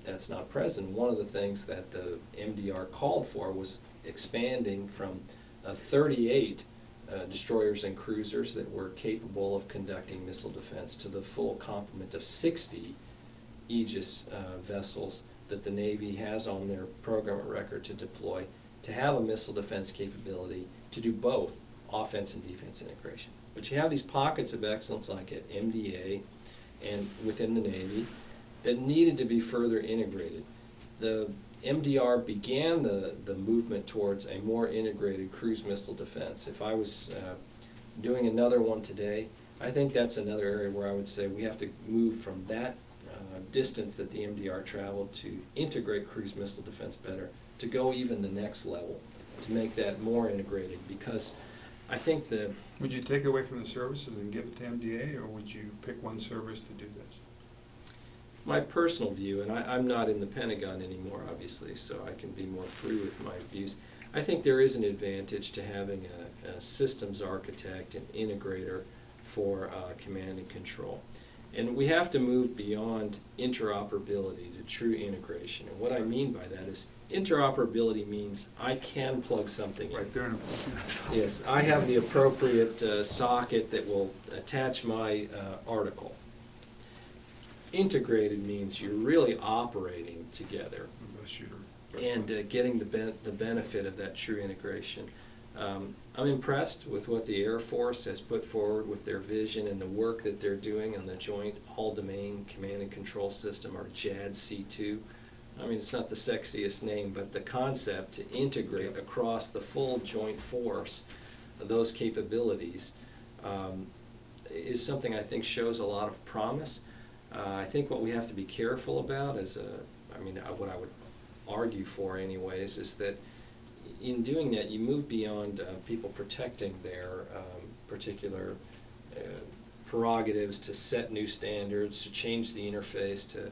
Speaker 2: that's not present. One of the things that the MDR called for was expanding from 38 destroyers and cruisers that were capable of conducting missile defense to the full complement of 60 Aegis vessels that the Navy has on their program of record to deploy, to have a missile defense capability to do both offense and defense integration. But you have these pockets of excellence like at MDA and within the Navy that needed to be further integrated. The MDR began the movement towards a more integrated cruise missile defense. If I was doing another one today, I think that's another area where I would say we have to move from that distance that the MDR traveled to integrate cruise missile defense better, to go even the next level, to make that more integrated, because I think the...
Speaker 3: Would you take away from the services and give it to MDA, or would you pick one service to do this?
Speaker 2: My personal view, and I'm not in the Pentagon anymore, obviously, so I can be more free with my views. I think there is an advantage to having a systems architect and integrator for command and control. And we have to move beyond interoperability to true integration. And what I mean by that is interoperability means I can plug something in.
Speaker 3: Right there.
Speaker 2: Yes, I have the appropriate socket that will attach my article. Integrated means you're really operating together and getting the benefit of that true integration. I'm impressed with what the Air Force has put forward with their vision and the work that they're doing on the Joint All-Domain Command and Control System, or JADC2. I mean, it's not the sexiest name, but the concept to integrate across the full joint force those capabilities is something I think shows a lot of promise. I think what we have to be careful about is, what I would argue for anyways, is that in doing that you move beyond people protecting their particular prerogatives to set new standards, to change the interface, to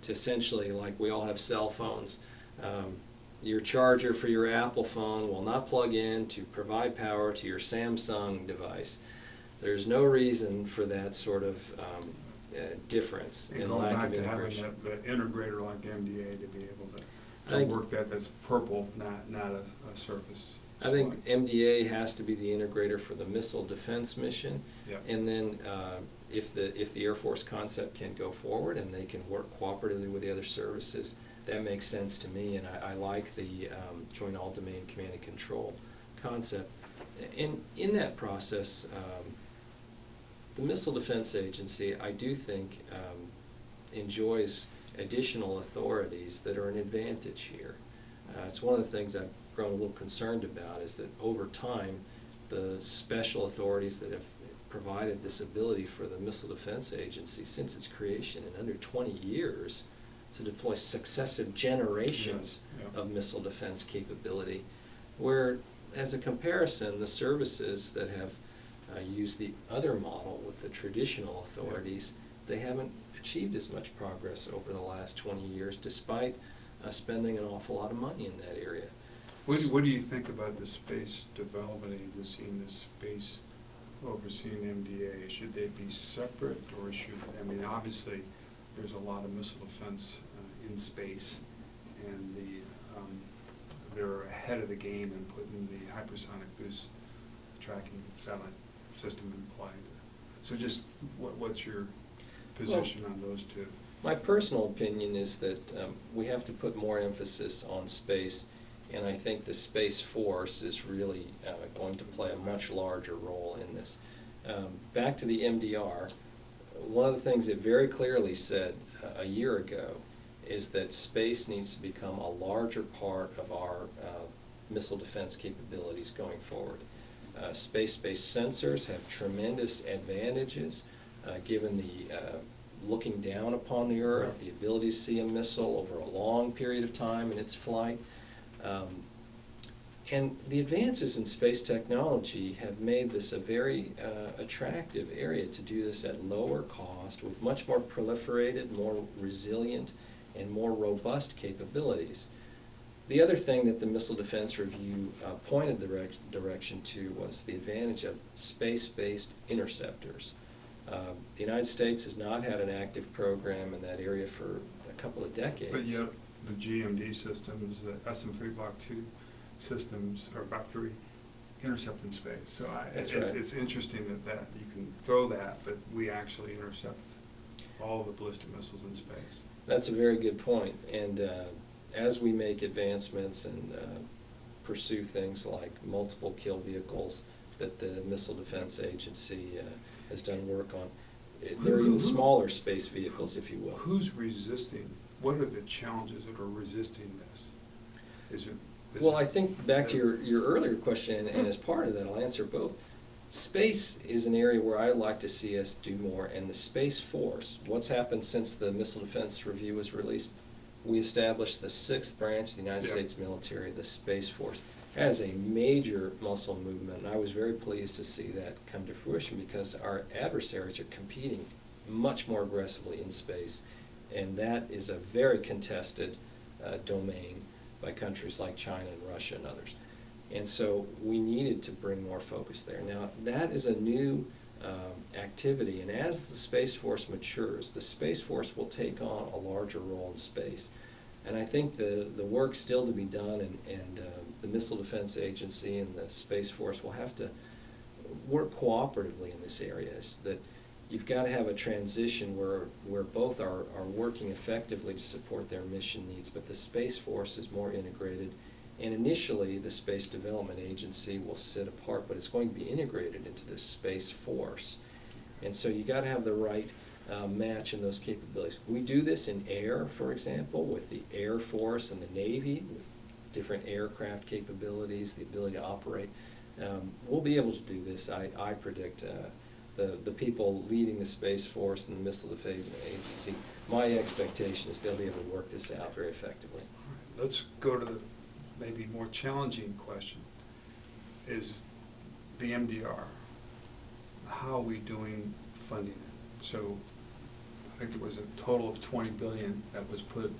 Speaker 2: essentially, like we all have cell phones, your charger for your Apple phone will not plug in to provide power to your Samsung device. There's no reason for that sort of difference in lack of integration.
Speaker 3: Having the integrator like MDA to be able to work that's purple, not a surface.
Speaker 2: I think MDA has to be the integrator for the missile defense mission, and then if the Air Force concept can go forward and they can work cooperatively with the other services, that makes sense to me, and I like the Joint All-Domain Command and Control concept. And in that process, the Missile Defense Agency, I do think, enjoys additional authorities that are an advantage here. It's one of the things I've grown a little concerned about, is that over time, the special authorities that have provided this ability for the Missile Defense Agency since its creation in under 20 years to deploy successive generations of missile defense capability, where, as a comparison, the services that have used the other model with the traditional authorities, they haven't achieved as much progress over the last 20 years, despite spending an awful lot of money in that area.
Speaker 3: What do you think about the space development agency and the space overseeing MDA? Should they be separate, or should, obviously there's a lot of missile defense in space, and they're ahead of the game in putting the hypersonic boost tracking satellite system in play. So just what's your position on those two?
Speaker 2: My personal opinion is that we have to put more emphasis on space, and I think the Space Force is really going to play a much larger role in this. Back to the MDR, one of the things it very clearly said a year ago is that space needs to become a larger part of our missile defense capabilities going forward. Space-based sensors have tremendous advantages given the looking down upon the Earth, the ability to see a missile over a long period of time in its flight. And the advances in space technology have made this a very attractive area to do this at lower cost with much more proliferated, more resilient, and more robust capabilities. The other thing that the Missile Defense Review pointed the direction to was the advantage of space-based interceptors. The United States has not had an active program in that area for a couple of decades.
Speaker 3: But yet, the GMD systems, the SM-3 Block 2 systems, or Block 3, intercept in space. So it's interesting that you can throw that, but we actually intercept all the ballistic missiles in space.
Speaker 2: That's a very good point. And as we make advancements and pursue things like multiple kill vehicles that the Missile Defense Agency has done work on, they're even smaller space vehicles, if you will.
Speaker 3: Who's resisting? What are the challenges that are resisting this?
Speaker 2: Well, I think back to your earlier question, and as part of that, I'll answer both. Space is an area where I'd like to see us do more, and the Space Force, what's happened since the Missile Defense Review was released, we established the 6th branch of the United States military, the Space Force. That is a major muscle movement, and I was very pleased to see that come to fruition because our adversaries are competing much more aggressively in space, and that is a very contested domain by countries like China and Russia and others. And so we needed to bring more focus there. Now, that is a new activity, and as the Space Force matures, the Space Force will take on a larger role in space. And I think the work still to be done, and the Missile Defense Agency and the Space Force will have to work cooperatively in this area. Is that you've got to have a transition where both are working effectively to support their mission needs, but the Space Force is more integrated. And initially, the Space Development Agency will sit apart, but it's going to be integrated into the Space Force. And so you got to have the right match in those capabilities. We do this in air, for example, with the Air Force and the Navy, with different aircraft capabilities, the ability to operate. We'll be able to do this, I predict. The people leading the Space Force and the Missile Defense Agency, my expectation is they'll be able to work this out very effectively.
Speaker 3: All right, let's go to the maybe more challenging question, is the MDR. How are we doing funding it? So I think there was a total of $20 billion that was put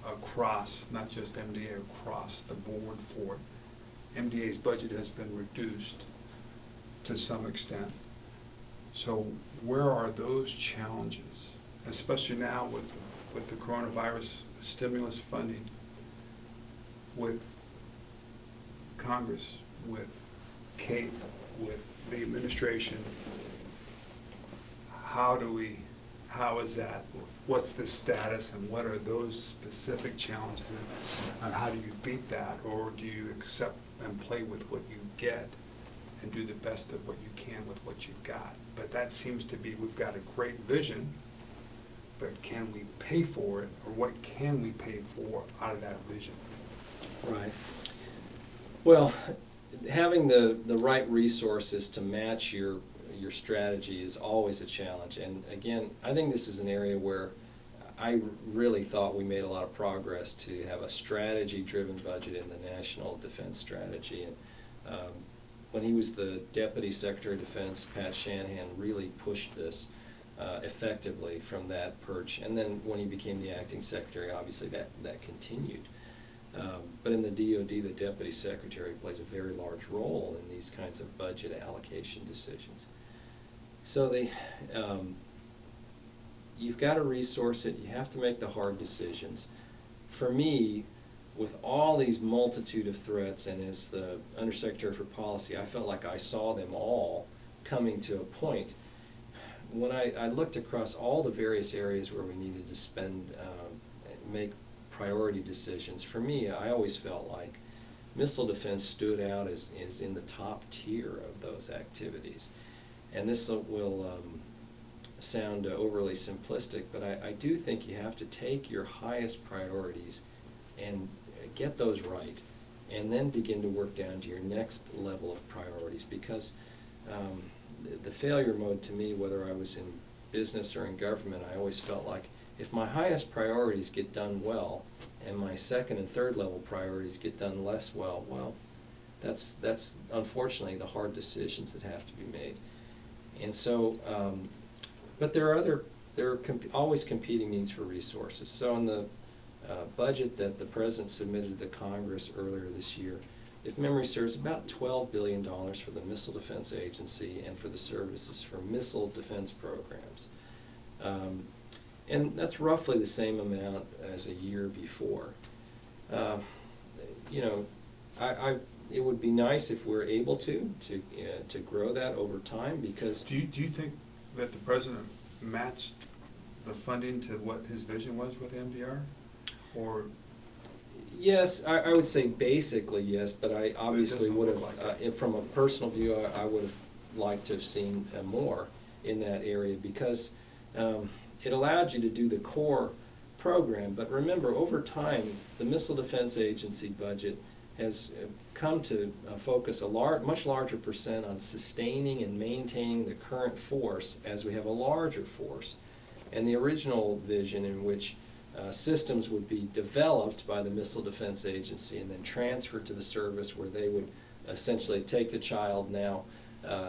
Speaker 3: across, not just MDA, across the board for it. MDA's budget has been reduced to some extent. So where are those challenges, especially now with the coronavirus stimulus funding, with Congress, with CAPE, with the administration? How is that? What's the status, and what are those specific challenges, and how do you beat that, or do you accept and play with what you get and do the best of what you can with what you've got? But that seems to be, we've got a great vision, but can we pay for it, or what can we pay for out of that vision?
Speaker 2: Right. Well, having the right resources to match your strategy is always a challenge. And again, I think this is an area where I really thought we made a lot of progress to have a strategy-driven budget in the National Defense Strategy. And when he was the Deputy Secretary of Defense, Pat Shanahan really pushed this effectively from that perch. And then when he became the Acting Secretary, obviously that continued. But in the DoD, the Deputy Secretary plays a very large role in these kinds of budget allocation decisions. So you've got to resource it. You have to make the hard decisions. For me, with all these multitude of threats, and as the Undersecretary for Policy, I felt like I saw them all coming to a point. When I looked across all the various areas where we needed to spend, make priority decisions, for me, I always felt like missile defense stood out as in the top tier of those activities. And this will sound overly simplistic, but I do think you have to take your highest priorities and get those right, and then begin to work down to your next level of priorities, because the failure mode to me, whether I was in business or in government, I always felt like if my highest priorities get done well and my second and third level priorities get done less well, that's unfortunately the hard decisions that have to be made. And so, but there are always competing needs for resources. So in the budget that the President submitted to the Congress earlier this year, if memory serves, about $12 billion for the Missile Defense Agency and for the services for missile defense programs. And that's roughly the same amount as a year before. You know, it would be nice if we're able to grow that over time, because...
Speaker 3: Do you think that the President matched the funding to what his vision was with MDR? Or...
Speaker 2: Yes, I would say basically yes, but I obviously would have,
Speaker 3: like
Speaker 2: from a personal view, I would have liked to have seen more in that area, because it allowed you to do the core program. But remember, over time, the Missile Defense Agency budget has come to focus a much larger percent on sustaining and maintaining the current force as we have a larger force. And the original vision, in which systems would be developed by the Missile Defense Agency and then transferred to the service, where they would essentially take the child now,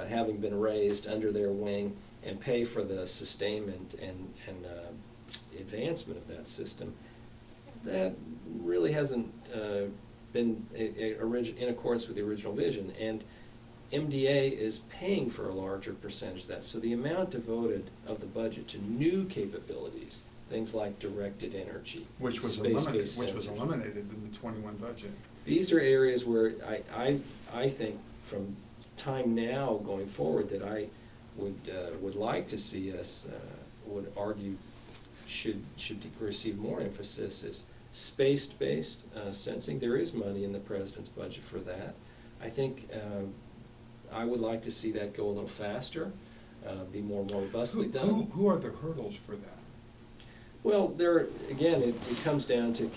Speaker 2: having been raised under their wing, and pay for the sustainment and advancement of that system. That really hasn't been in accordance with the original vision, and MDA is paying for a larger percentage of that. So the amount devoted of the budget to new capabilities, things like directed energy,
Speaker 3: which was eliminated in the 21 budget.
Speaker 2: These are areas where I think from time now going forward that I would like to see us, would argue should receive more emphasis, is space-based sensing. There is money in the President's budget for that. I think I would like to see that go a little faster, be more robustly done.
Speaker 3: Who are the hurdles for that?
Speaker 2: Well, again, it comes down to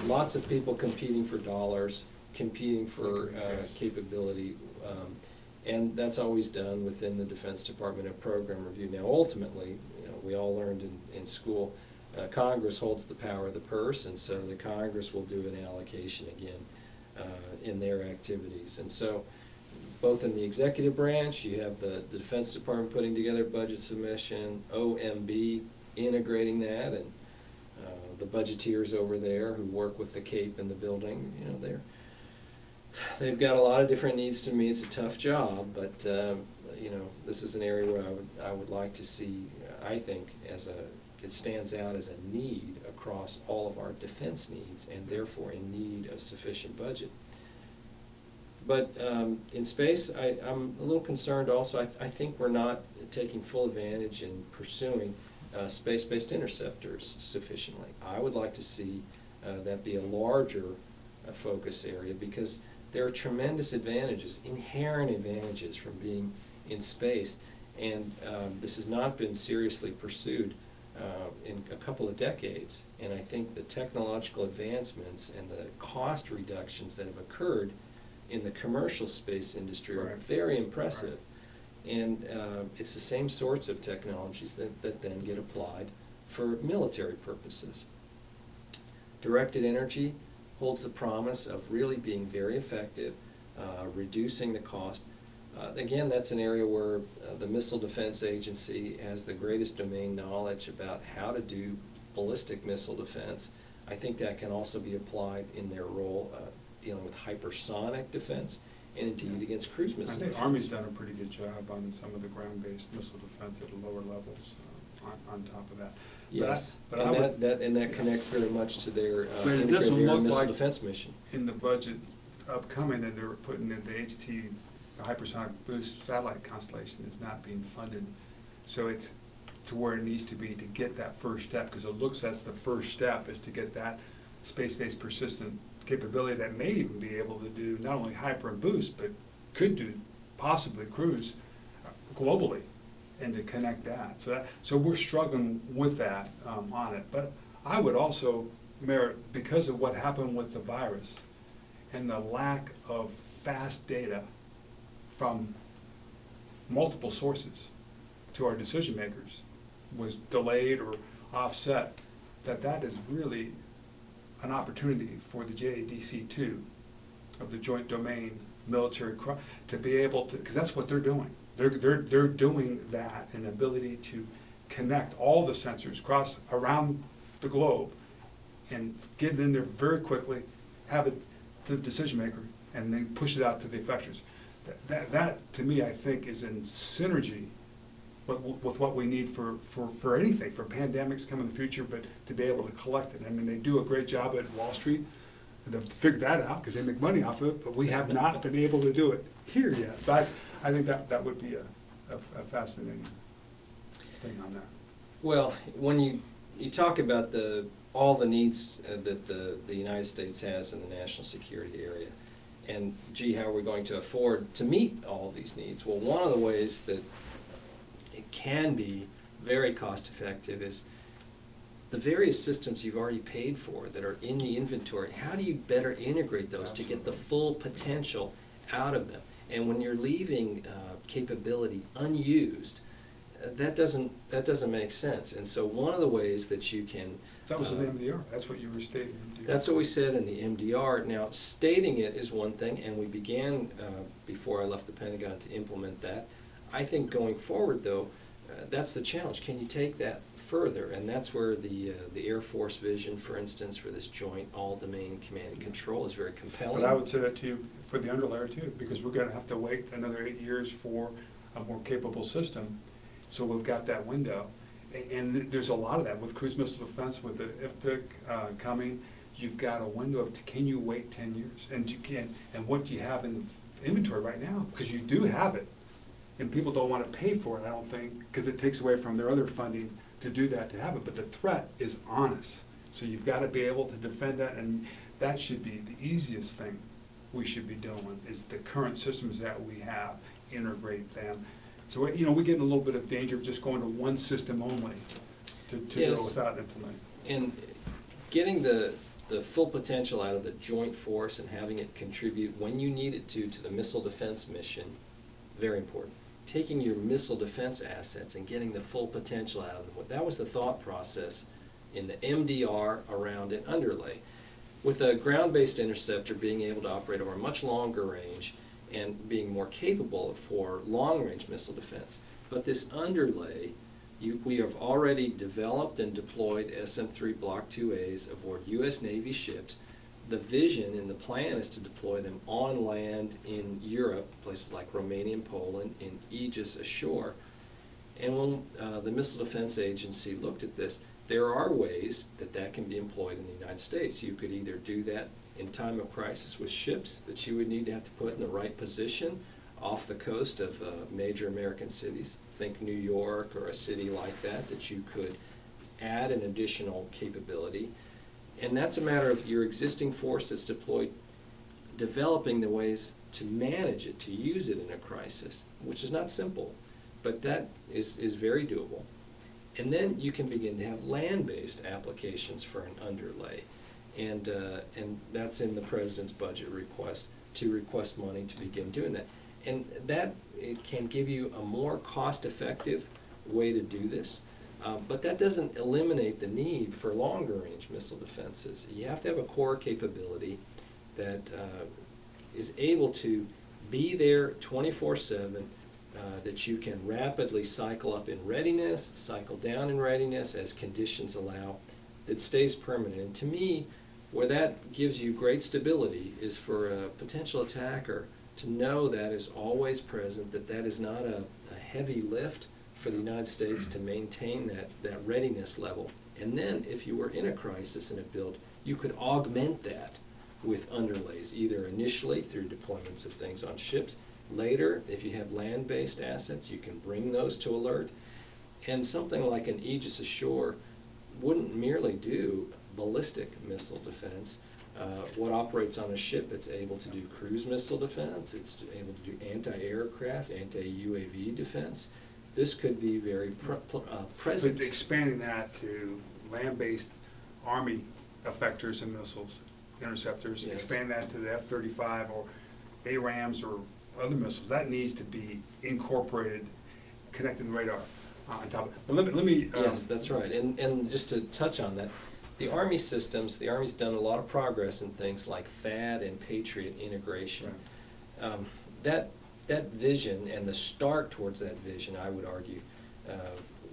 Speaker 2: lots of people competing for dollars, competing for capability, and that's always done within the Defense Department of Program Review. Now, ultimately, we all learned in school, Congress holds the power of the purse, and so the Congress will do an allocation again in their activities. And so, both in the executive branch, you have the Defense Department putting together budget submission, OMB integrating that, and the budgeteers over there who work with the CAPE in the building, they've got a lot of different needs to meet. It's a tough job, but this is an area where I would like to see, I think, it stands out as a need across all of our defense needs, and therefore in need of sufficient budget. But in space, I'm a little concerned also. I think we're not taking full advantage in pursuing space-based interceptors sufficiently. I would like to see that be a larger focus area, because there are tremendous advantages, inherent advantages from being in space, and this has not been seriously pursued in a couple of decades. And I think the technological advancements and the cost reductions that have occurred in the commercial space industry are very impressive. Right. And it's the same sorts of technologies that then get applied for military purposes. Directed energy holds the promise of really being very effective, reducing the cost. Again, that's an area where the Missile Defense Agency has the greatest domain knowledge about how to do ballistic missile defense. I think that can also be applied in their role dealing with hypersonic defense, and indeed against cruise missile defense.
Speaker 3: I think Army's done a pretty good job on some of the ground-based missile defense at the lower levels on top of that.
Speaker 2: Yes, and that connects very much to their integrated missile defense mission.
Speaker 3: In the budget upcoming that they're putting in the HT, the hypersonic boost satellite constellation, is not being funded. So it's to where it needs to be to get that first step, because it looks that's the first step, is to get that space-based persistent capability that may even be able to do not only hyper and boost, but could do possibly cruise globally. and to connect that. So we're struggling with that on it. But I would also, Mayor, because of what happened with the virus and the lack of fast data from multiple sources to our decision makers was delayed or offset, that is really an opportunity for the JADC2 of the Joint Domain Military to be able to, because that's what they're doing. They're doing that, an ability to connect all the sensors around the globe and get it in there very quickly, have it to the decision maker, and then push it out to the effectors. That to me, I think, is in synergy with what we need for anything, for pandemics coming in the future, but to be able to collect it. I mean, they do a great job at Wall Street, and they've figured that out because they make money off of it, but we have not been able to do it here yet. But I think that would be a fascinating thing on that.
Speaker 2: Well, when you talk about all the needs that the United States has in the national security area, and gee, how are we going to afford to meet all of these needs? Well, one of the ways that it can be very cost effective is the various systems you've already paid for that are in the inventory. How do you better integrate those to get the full potential out of them? And when you're leaving capability unused, that doesn't make sense. And so one of the ways that you can
Speaker 3: That was an MDR. That's what you were stating.
Speaker 2: That's what we said in the MDR. Now, stating it is one thing, and we began before I left the Pentagon to implement that. I think going forward, though, that's the challenge. Can you take that further? And that's where the Air Force vision, for instance, for this joint all-domain command and control is very compelling.
Speaker 3: But I would say that to you for the underlayer, too, because we're going to have to wait another 8 years for a more capable system. So we've got that window. And there's a lot of that with cruise missile defense, with the IFPC coming. You've got a window of, can you wait 10 years? And you can. And what do you have in the inventory right now? Because you do have it. And people don't want to pay for it, I don't think, because it takes away from their other funding to do that, to have it. But the threat is on us. So you've got to be able to defend that. And that should be the easiest thing we should be doing, is the current systems that we have, integrate them. So, you know, we get in a little bit of danger of just going to one system only to
Speaker 2: Yes.
Speaker 3: go without implementing.
Speaker 2: And getting the full potential out of the joint force and having it contribute when you need it to the missile defense mission, very important. Taking your missile defense assets and getting the full potential out of them. That was the thought process in the MDR around an underlay. With a ground-based interceptor being able to operate over a much longer range and being more capable for long-range missile defense. But this underlay, we have already developed and deployed SM-3 Block 2As aboard U.S. Navy ships. The vision and the plan is to deploy them on land in Europe, places like Romania and Poland, in Aegis ashore. And when the Missile Defense Agency looked at this, there are ways that can be employed in the United States. You could either do that in time of crisis with ships that you would need to have to put in the right position off the coast of major American cities. Think New York or a city like that you could add an additional capability. And that's a matter of your existing force that's deployed, developing the ways to manage it, to use it in a crisis, which is not simple, but that is very doable. And then you can begin to have land-based applications for an underlay. And that's in the President's budget request, to request money to begin doing that. And that it can give you a more cost-effective way to do this, but that doesn't eliminate the need for longer-range missile defenses. You have to have a core capability that is able to be there 24/7, that you can rapidly cycle up in readiness, cycle down in readiness as conditions allow, that stays permanent. And to me, where that gives you great stability is for a potential attacker to know that is always present, that is not a heavy lift for the United States to maintain that readiness level. And then if you were in a crisis in a build, you could augment that with underlays, either initially through deployments of things on ships. Later, if you have land-based assets, you can bring those to alert. And something like an Aegis ashore wouldn't merely do ballistic missile defense. What operates on a ship, it's able to do cruise missile defense, it's able to do anti-aircraft, anti-UAV defense. this could be very present.
Speaker 1: But expanding that to land-based Army effectors and missiles, interceptors,
Speaker 2: Yes.
Speaker 1: expand that to the F-35 or ARAMs or other missiles, that needs to be incorporated, connecting the radar on top of it. But let me
Speaker 2: Yes, that's right. And just to touch on that, the Army systems, the Army's done a lot of progress in things like THAAD and Patriot integration.
Speaker 1: Right.
Speaker 2: That vision and the start towards that vision, I would argue,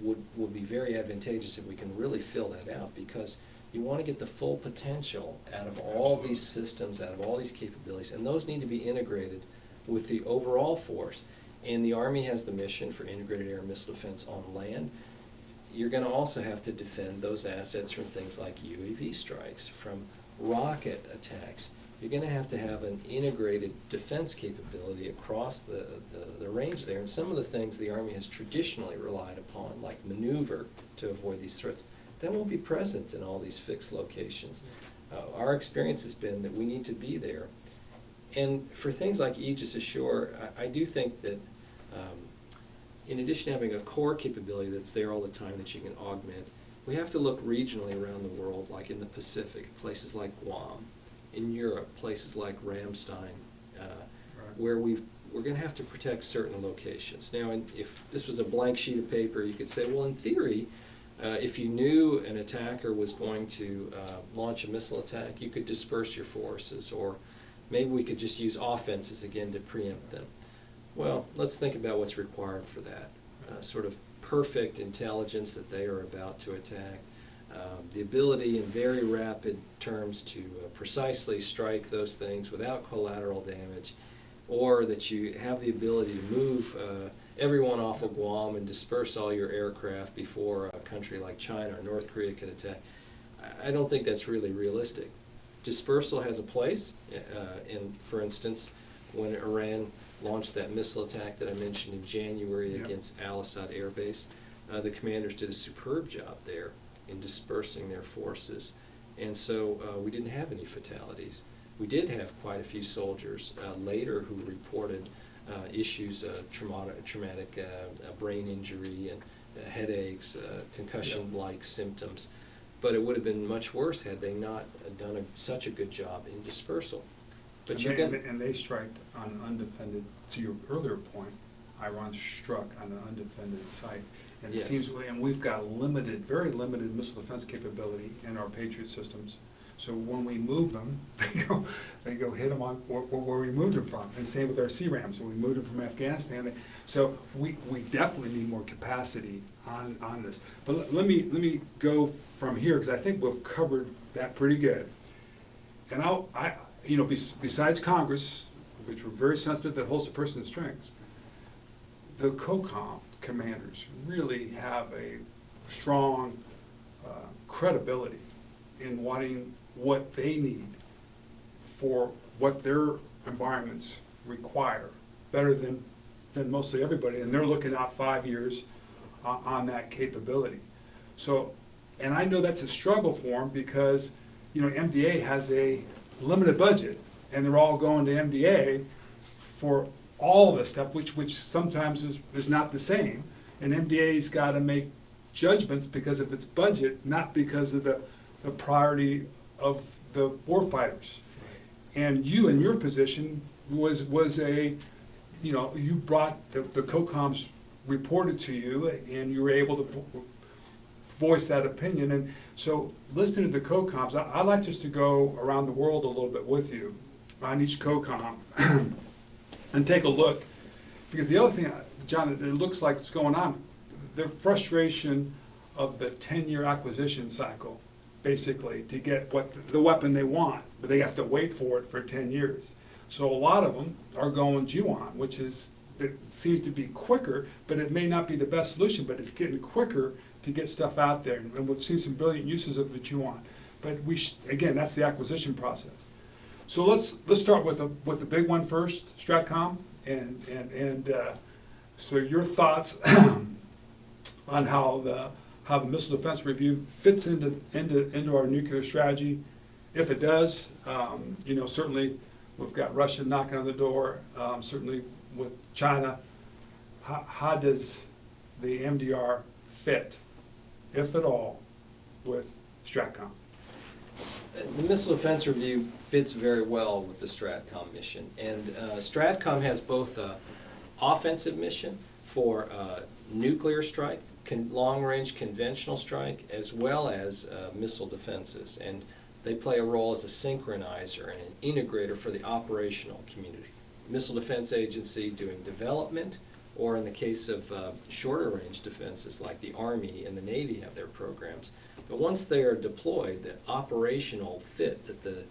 Speaker 2: would be very advantageous if we can really fill that out, because you want to get the full potential out of all
Speaker 1: Absolutely.
Speaker 2: these systems, out of all these capabilities, and those need to be integrated with the overall force. And the Army has the mission for integrated air and missile defense on land. You're going to also have to defend those assets from things like UAV strikes, from rocket attacks. You're going to have an integrated defense capability across the range there. And some of the things the Army has traditionally relied upon, like maneuver to avoid these threats, that won't be present in all these fixed locations. Our experience has been that we need to be there. And for things like Aegis Ashore, I do think that in addition to having a core capability that's there all the time that you can augment, we have to look regionally around the world, like in the Pacific, places like Guam, in Europe, places like Ramstein, where we're going to have to protect certain locations. Now, if this was a blank sheet of paper, you could say, well, in theory, if you knew an attacker was going to launch a missile attack, you could disperse your forces, or maybe we could just use offenses again to preempt them. Well, let's think about what's required for that. Sort of perfect intelligence that they are about to attack, the ability in very rapid terms to precisely strike those things without collateral damage, or that you have the ability to move everyone off of Guam and disperse all your aircraft before a country like China or North Korea could attack. I don't think that's really realistic. Dispersal has a place, and for instance, when Iran launched that missile attack that I mentioned in January against Al-Assad Air Base, the commanders did a superb job there in dispersing their forces, and so we didn't have any fatalities. We did have quite a few soldiers later who reported issues, traumatic brain injury and headaches, concussion-like symptoms, but it would have been much worse had they not done such a good job in dispersal. But
Speaker 3: And they struck on undefended, to your earlier point, Iran struck on an undefended site. And it
Speaker 2: Yes.
Speaker 3: seems, and we've got limited, very limited missile defense capability in our Patriot systems. So when we move them, they go hit them on where we moved them from. And same with our CRAMs, when we moved them from Afghanistan. So we definitely need more capacity on this. But let me go from here, because I think we've covered that pretty good. And besides Congress, which we're very sensitive that holds the purse strings, the COCOM commanders really have a strong credibility in wanting what they need for what their environments require, better than mostly everybody, and they're looking out 5 years on that capability. So, and I know that's a struggle for them, because MDA has a limited budget, and they're all going to MDA for all of this stuff, which sometimes is not the same. And MDA's got to make judgments because of its budget, not because of the priority of the warfighters. And you, in your position, was you brought the COCOMs reported to you, and you were able to voice that opinion. And so, listening to the COCOMs, I'd like just to go around the world a little bit with you on each COCOM and take a look. Because the other thing, John, it looks like is going on, the frustration of the 10-year acquisition cycle, basically, to get the weapon they want, but they have to wait for it for 10 years. So a lot of them are going Juon, which it seems to be quicker, but it may not be the best solution, but it's getting quicker to get stuff out there. And we've seen some brilliant uses of the Juon. But again, that's the acquisition process. So let's start with the big one first, Stratcom, and so your thoughts on how the Missile Defense Review fits into our nuclear strategy. If it does, certainly we've got Russia knocking on the door. Certainly with China, how does
Speaker 1: the MDR fit, if at all, with Stratcom?
Speaker 2: The Missile Defense Review fits very well with the Stratcom mission. And Stratcom has both an offensive mission for nuclear strike, long-range conventional strike, as well as missile defenses. And they play a role as a synchronizer and an integrator for the operational community. Missile Defense Agency doing development, or in the case of shorter range defenses like the Army and the Navy have their programs. But once they are deployed, the operational fit that the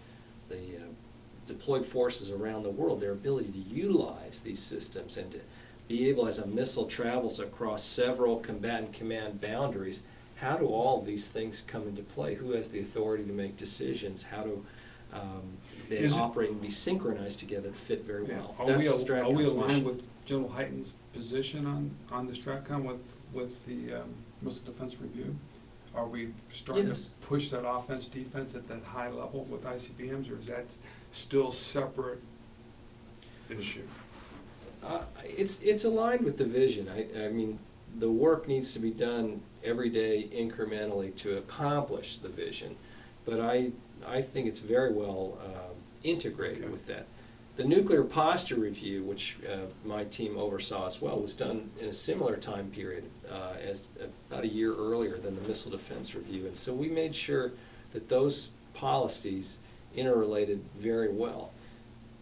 Speaker 2: deployed forces around the world, their ability to utilize these systems and to be able, as a missile travels across several combatant command boundaries, how do all of these things come into play? Who has the authority to make decisions? How do they operate and be synchronized together to fit very well?
Speaker 1: Are
Speaker 2: That's
Speaker 1: we
Speaker 2: Stratcom's
Speaker 1: aligned
Speaker 2: mission.
Speaker 1: with General Hyten's position on the Stratcom with the Missile Defense Review? Are we starting
Speaker 2: Yes.
Speaker 1: to push that offense defense at that high level with ICBMs, or is that still separate issue?
Speaker 2: It's aligned with the vision. I mean, the work needs to be done every day incrementally to accomplish the vision, but I think it's very well integrated with that. The nuclear posture review, which my team oversaw as well, was done in a similar time period, as about a year earlier than the missile defense review, and so we made sure that those policies interrelated very well.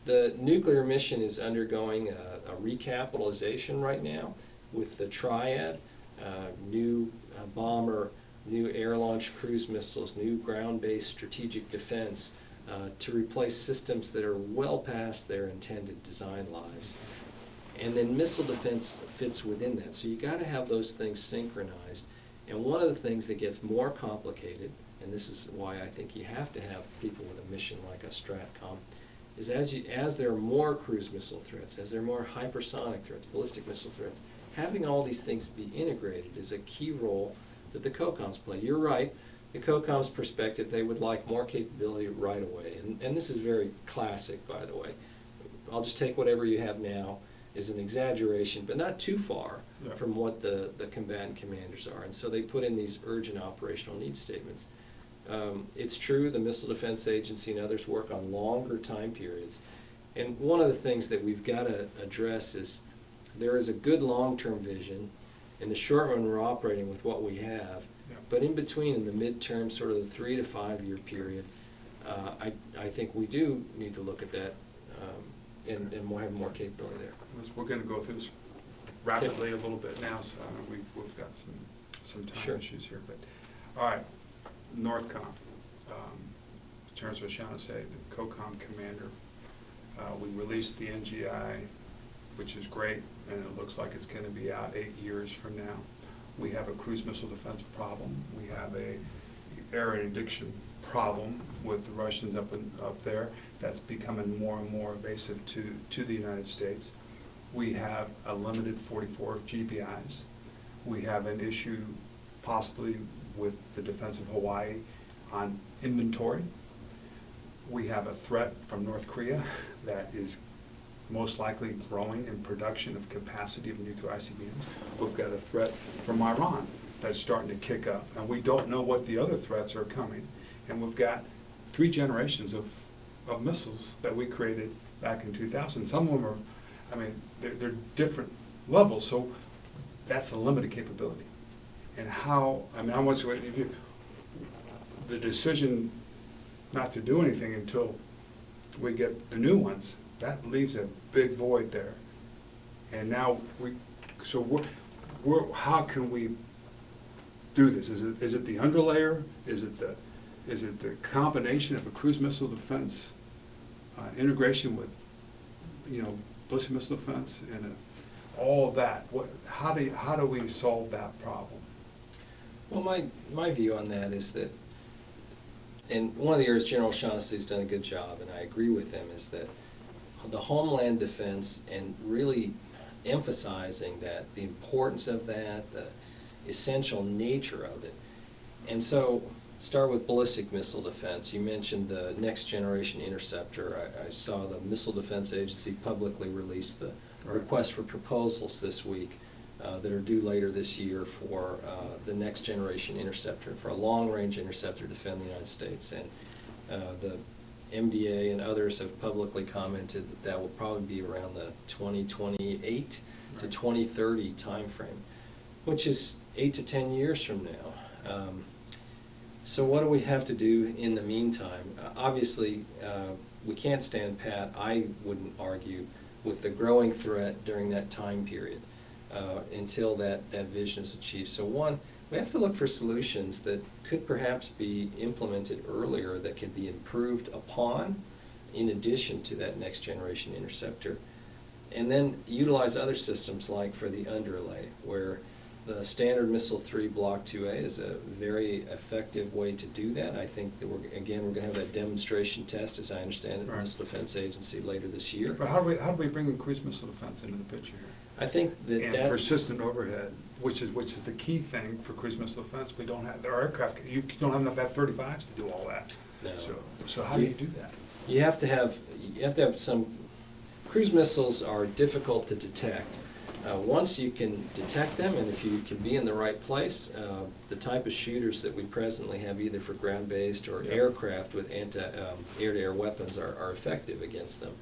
Speaker 2: The nuclear mission is undergoing a recapitalization right now with the triad, new bomber, new air-launched cruise missiles, new ground-based strategic defense, to replace systems that are well past their intended design lives. And then missile defense fits within that. So you got to have those things synchronized. And one of the things that gets more complicated, and this is why I think you have to have people with a mission like a Stratcom, is as there are more cruise missile threats, as there are more hypersonic threats, ballistic missile threats, having all these things be integrated is a key role that the COCOMs play. You're right, the COCOM's perspective, they would like more capability right away. And this is very classic, by the way. I'll just take whatever you have now is an exaggeration, but not too far from what the combatant commanders are. And so they put in these urgent operational needs statements. It's true, the Missile Defense Agency and others work on longer time periods. And one of the things that we've got to address is there is a good long-term vision. In the short run, we're operating with what we have. But in between, in the midterm, sort of the 3 to 5 year period, I think we do need to look at that, and we'll have more capability there.
Speaker 1: We're going to go through this rapidly a little bit now, so we've got some time issues here. But all right, NORTHCOM, Terrence O'Shaughnessy, the COCOM commander. We released the NGI, which is great, and it looks like it's going to be out 8 years from now. We have a cruise missile defense problem. We have a air interdiction problem with the Russians up there. That's becoming more and more invasive to the United States. We have a limited 44 GBIs. We have an issue possibly with the defense of Hawaii on inventory. We have a threat from North Korea that is most likely growing in production of capacity of nuclear ICBMs. We've got a threat from Iran that's starting to kick up, and we don't know what the other threats are coming. And we've got 3 generations of missiles that we created back in 2000. Some of them are, I mean, they're different levels, so that's a limited capability. And how, I mean, I want to, if you, the decision not to do anything until we get the new ones, that leaves a big void there. And now how can we do this? Is it the underlayer? Is it the combination of a cruise missile defense integration with, ballistic missile defense and all of that? How do we solve that problem?
Speaker 2: Well, my view on that is that, and one of the areas General O'Shaughnessy's done a good job, and I agree with him, is that the Homeland defense and really emphasizing that, the importance of that, the essential nature of it. And so, start with ballistic missile defense. You mentioned the next generation interceptor. I saw the Missile Defense Agency publicly release the request for proposals this week that are due later this year for the next generation interceptor, for a long-range interceptor to defend the United States. And the MDA and others have publicly commented that that will probably be around the 2028 to 2030 timeframe, which is 8 to 10 years from now. So what do we have to do in the meantime? Obviously, we can't stand pat, I wouldn't argue, with the growing threat during that time period until that vision is achieved. So one, we have to look for solutions that could perhaps be implemented earlier, that can be improved upon in addition to that next generation interceptor. And then utilize other systems like for the underlay, where the Standard Missile 3 Block 2A is a very effective way to do that. I think that we're going to have that demonstration test, as I understand it, in the Missile Defense Agency later this year.
Speaker 3: But how do we bring in cruise missile defense into the picture here?
Speaker 2: I think that
Speaker 3: and persistent overhead, which is the key thing for cruise missile defense. We don't have our aircraft. You don't have enough F-35s to do all that.
Speaker 2: No.
Speaker 3: So how do you do that?
Speaker 2: You have to have some. Cruise missiles are difficult to detect. Once you can detect them, and if you can be in the right place, the type of shooters that we presently have, either for ground-based or aircraft with air-to-air weapons, are effective against them.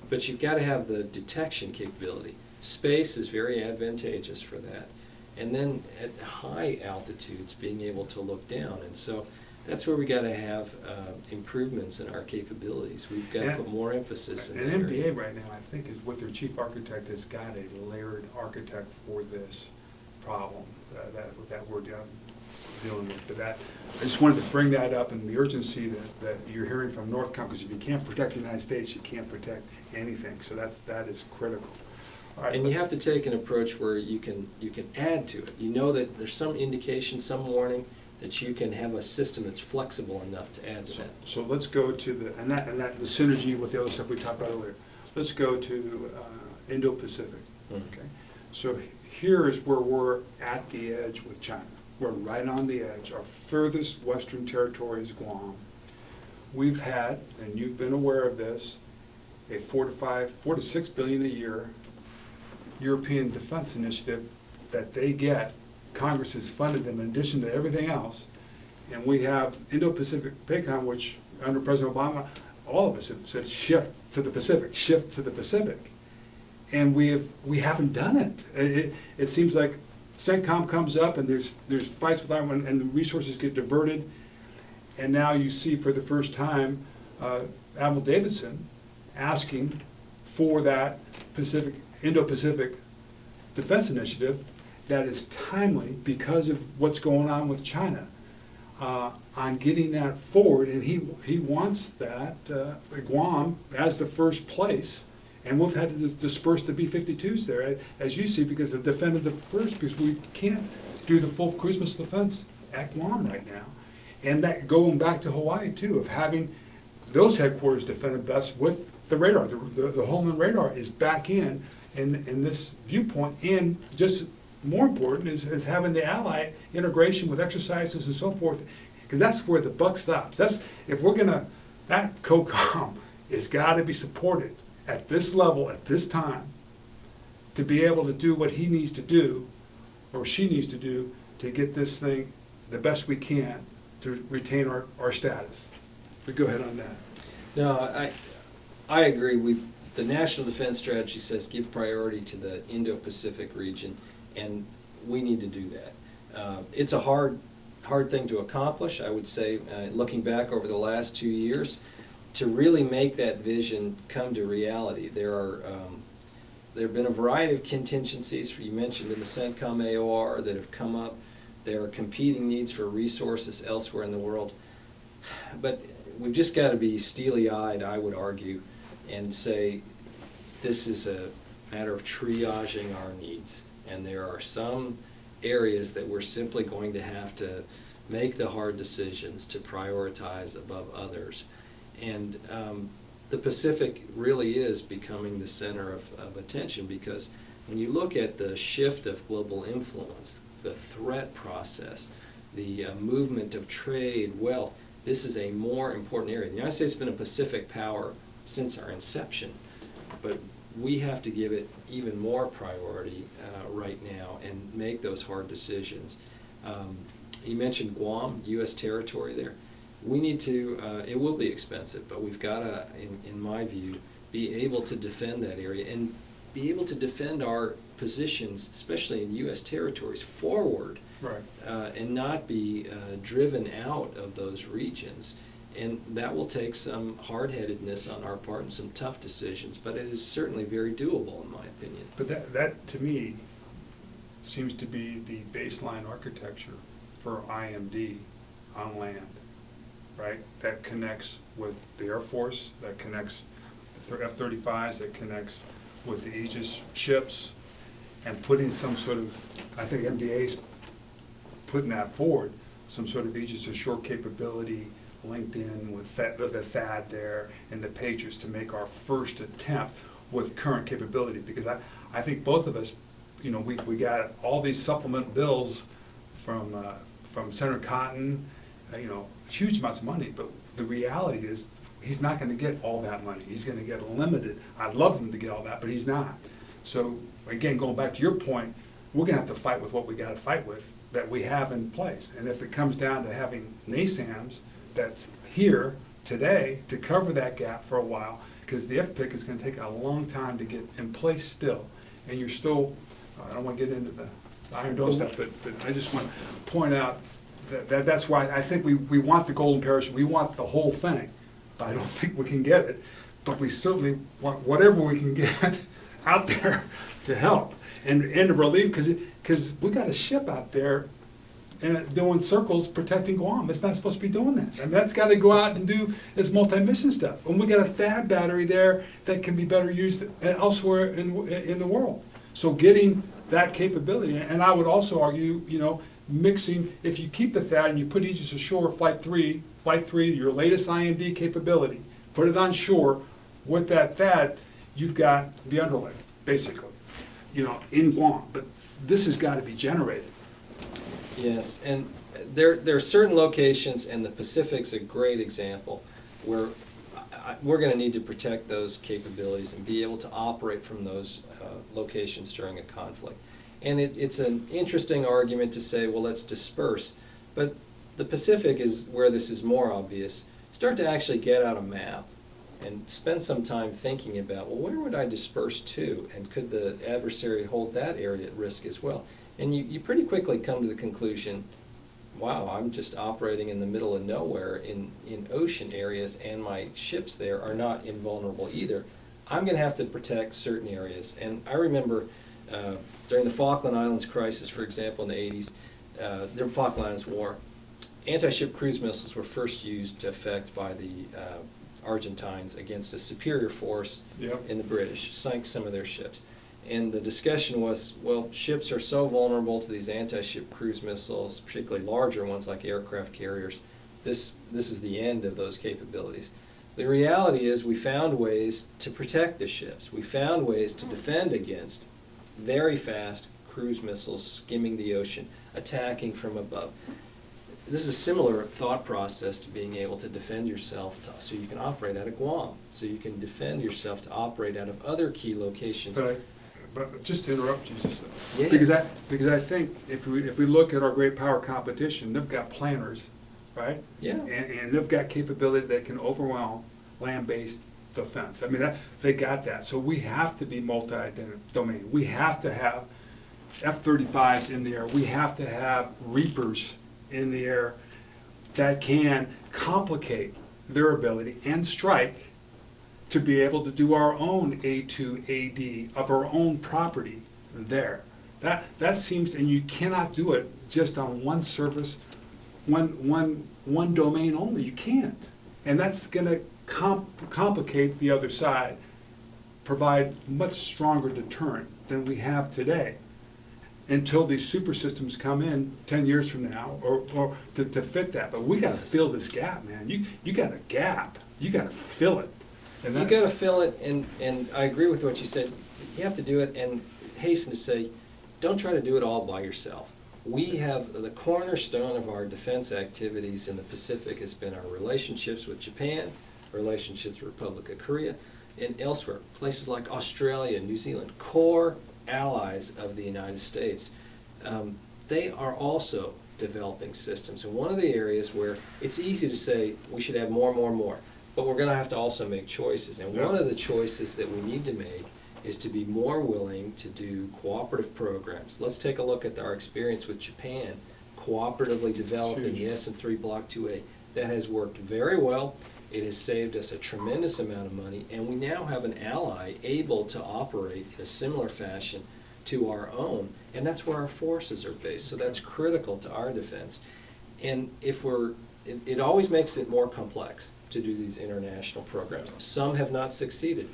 Speaker 2: But you've got to have the detection capability. Space is very advantageous for that. And then at high altitudes, being able to look down. And so that's where we got to have improvements in our capabilities. We've got to put more emphasis in that
Speaker 3: And
Speaker 2: area.
Speaker 3: MDA right now, I think, is what their chief architect has got a layered architect for this problem that we're dealing with. But I just wanted to bring that up, and the urgency that you're hearing from NORTHCOM, because if you can't protect the United States, you can't protect anything. So that is critical. All right,
Speaker 2: and you have to take an approach where you can add to it. You know that there's some indication, some warning, that you can have a system that's flexible enough to add to that.
Speaker 3: So let's go to the synergy with the other stuff we talked about earlier. Let's go to Indo-Pacific. Okay. So here is where we're at the edge with China. We're right on the edge. Our furthest western territory is Guam. We've had, and you've been aware of this, a $4 to $6 billion a year European defense initiative that they get. Congress has funded them in addition to everything else. And we have Indo-Pacific PACOM, which under President Obama, all of us have said shift to the Pacific, shift to the Pacific. And we haven't done it. It seems like CENTCOM comes up and there's fights with everyone and the resources get diverted. And now you see for the first time Admiral Davidson asking for that Indo-Pacific Defense Initiative that is timely because of what's going on with China on getting that forward. And he wants that Guam as the first place. And we've had to disperse the B-52s there, as you see, because they've defended the first, because we can't do the full cruise missile defense at Guam right now. And that going back to Hawaii, too, of having those headquarters defended best with the radar. The Homeland radar is back in this viewpoint. And just more important is having the ally integration with exercises and so forth, because that's where the buck stops. If we're going to, that COCOM has got to be supported at this level, at this time, to be able to do what he needs to do, or she needs to do, to get this thing the best we can to retain our status. But go ahead on that.
Speaker 2: No, I agree. The National Defense Strategy says give priority to the Indo-Pacific region, and we need to do that. It's a hard thing to accomplish, I would say, looking back over the last 2 years. To really make that vision come to reality, there have been a variety of contingencies, you mentioned in the CENTCOM AOR, that have come up. There are competing needs for resources elsewhere in the world. But we've just got to be steely-eyed, I would argue, and say this is a matter of triaging our needs. And there are some areas that we're simply going to have to make the hard decisions to prioritize above others. And the Pacific really is becoming the center of attention, because when you look at the shift of global influence, the threat process, the movement of trade, wealth, this is a more important area. The United States has been a Pacific power since our inception, but we have to give it even more priority right now and make those hard decisions. You mentioned Guam, U.S. territory there. We need to, it will be expensive, but we've got to, in my view, be able to defend that area and be able to defend our positions, especially in U.S. territories, forward,
Speaker 3: Right.
Speaker 2: and not be driven out of those regions. And that will take some hard-headedness on our part and some tough decisions, but it is certainly very doable, in my opinion.
Speaker 3: But that to me, seems to be the baseline architecture for IMD on land, right? That connects with the Air Force, that connects with the F-35s, that connects with the Aegis ships, and putting some sort of, I think MDA's putting that forward, some sort of Aegis ashore capability linked in with the THAAD there and the Patriots to make our first attempt with current capability. Because I think both of us, you know, we got all these supplement bills from Senator Cotton, you know, huge amounts of money, but the reality is he's not going to get all that money. He's going to get limited. I'd love him to get all that, but he's not. So again, going back to your point, we're going to have to fight with what we got to fight with that we have in place. And if it comes down to having NASAMS that's here today to cover that gap for a while, because the FPIC is going to take a long time to get in place still. And you're still, I don't want to get into the Iron Dome stuff, but I just want to point out that's why I think we want the golden parachute. We want the whole thing. I don't think we can get it, but we certainly want whatever we can get out there to help and to relieve, because we got a ship out there and doing circles protecting Guam. It's not supposed to be doing that. I mean, that's got to go out and do its multi-mission stuff. And we got a THAAD battery there that can be better used elsewhere in the world. So getting that capability, and I would also argue, you know, mixing, if you keep the THAAD and you put Aegis ashore, Flight 3, your latest IMD capability, put it on shore with that THAAD, you've got the underlay, basically, you know, in Guam. But this has got to be generated.
Speaker 2: Yes, and there are certain locations, and the Pacific's a great example, where we're going to need to protect those capabilities and be able to operate from those locations during a conflict. And it's an interesting argument to say, well, let's disperse. But the Pacific is where this is more obvious. Start to actually get out a map and spend some time thinking about, well, where would I disperse to? And could the adversary hold that area at risk as well? And you pretty quickly come to the conclusion, wow, I'm just operating in the middle of nowhere in ocean areas, and my ships there are not invulnerable either. I'm going to have to protect certain areas. And I remember during the Falkland Islands crisis, for example, in the 80s, the Falkland Islands War, anti-ship cruise missiles were first used to effect by the Argentines against a superior force in the British, sank some of their ships. And the discussion was, well, ships are so vulnerable to these anti-ship cruise missiles, particularly larger ones like aircraft carriers. This is the end of those capabilities. The reality is we found ways to protect the ships. We found ways to defend against very fast cruise missiles skimming the ocean, attacking from above. This is a similar thought process to being able to defend yourself so you can operate out of Guam, so you can defend yourself to operate out of other key locations.
Speaker 3: But just to interrupt you, just
Speaker 2: Yeah.
Speaker 3: because I think if we look at our great power competition, they've got planners, right?
Speaker 2: Yeah.
Speaker 3: And they've got capability that can overwhelm land-based defense. I mean, they got that. So we have to be multi-domain. We have to have F-35s in the air. We have to have Reapers in the air that can complicate their ability and strike to be able to do our own A2AD of our own property there. That seems, and you cannot do it just on one service, one domain only. You can't. And that's going to complicate the other side, provide much stronger deterrent than we have today until these super systems come in 10 years from now or to fit that. But we got to fill this gap, man. You got a gap. You got to fill it.
Speaker 2: You got to fill it, and I agree with what you said. You have to do it, and hasten to say, don't try to do it all by yourself. We have the cornerstone of our defense activities in the Pacific has been our relationships with Japan, relationships with Republic of Korea, and elsewhere, places like Australia, New Zealand, core allies of the United States, they are also developing systems. And one of the areas where it's easy to say we should have more, but we're going to have to also make choices. And one of the choices that we need to make is to be more willing to do cooperative programs. Let's take a look at our experience with Japan, cooperatively developing the SM3 Block 2A. That has worked very well. It has saved us a tremendous amount of money, and we now have an ally able to operate in a similar fashion to our own, and that's where our forces are based. So that's critical to our defense. And if it always makes it more complex to do these international programs. Some have not succeeded,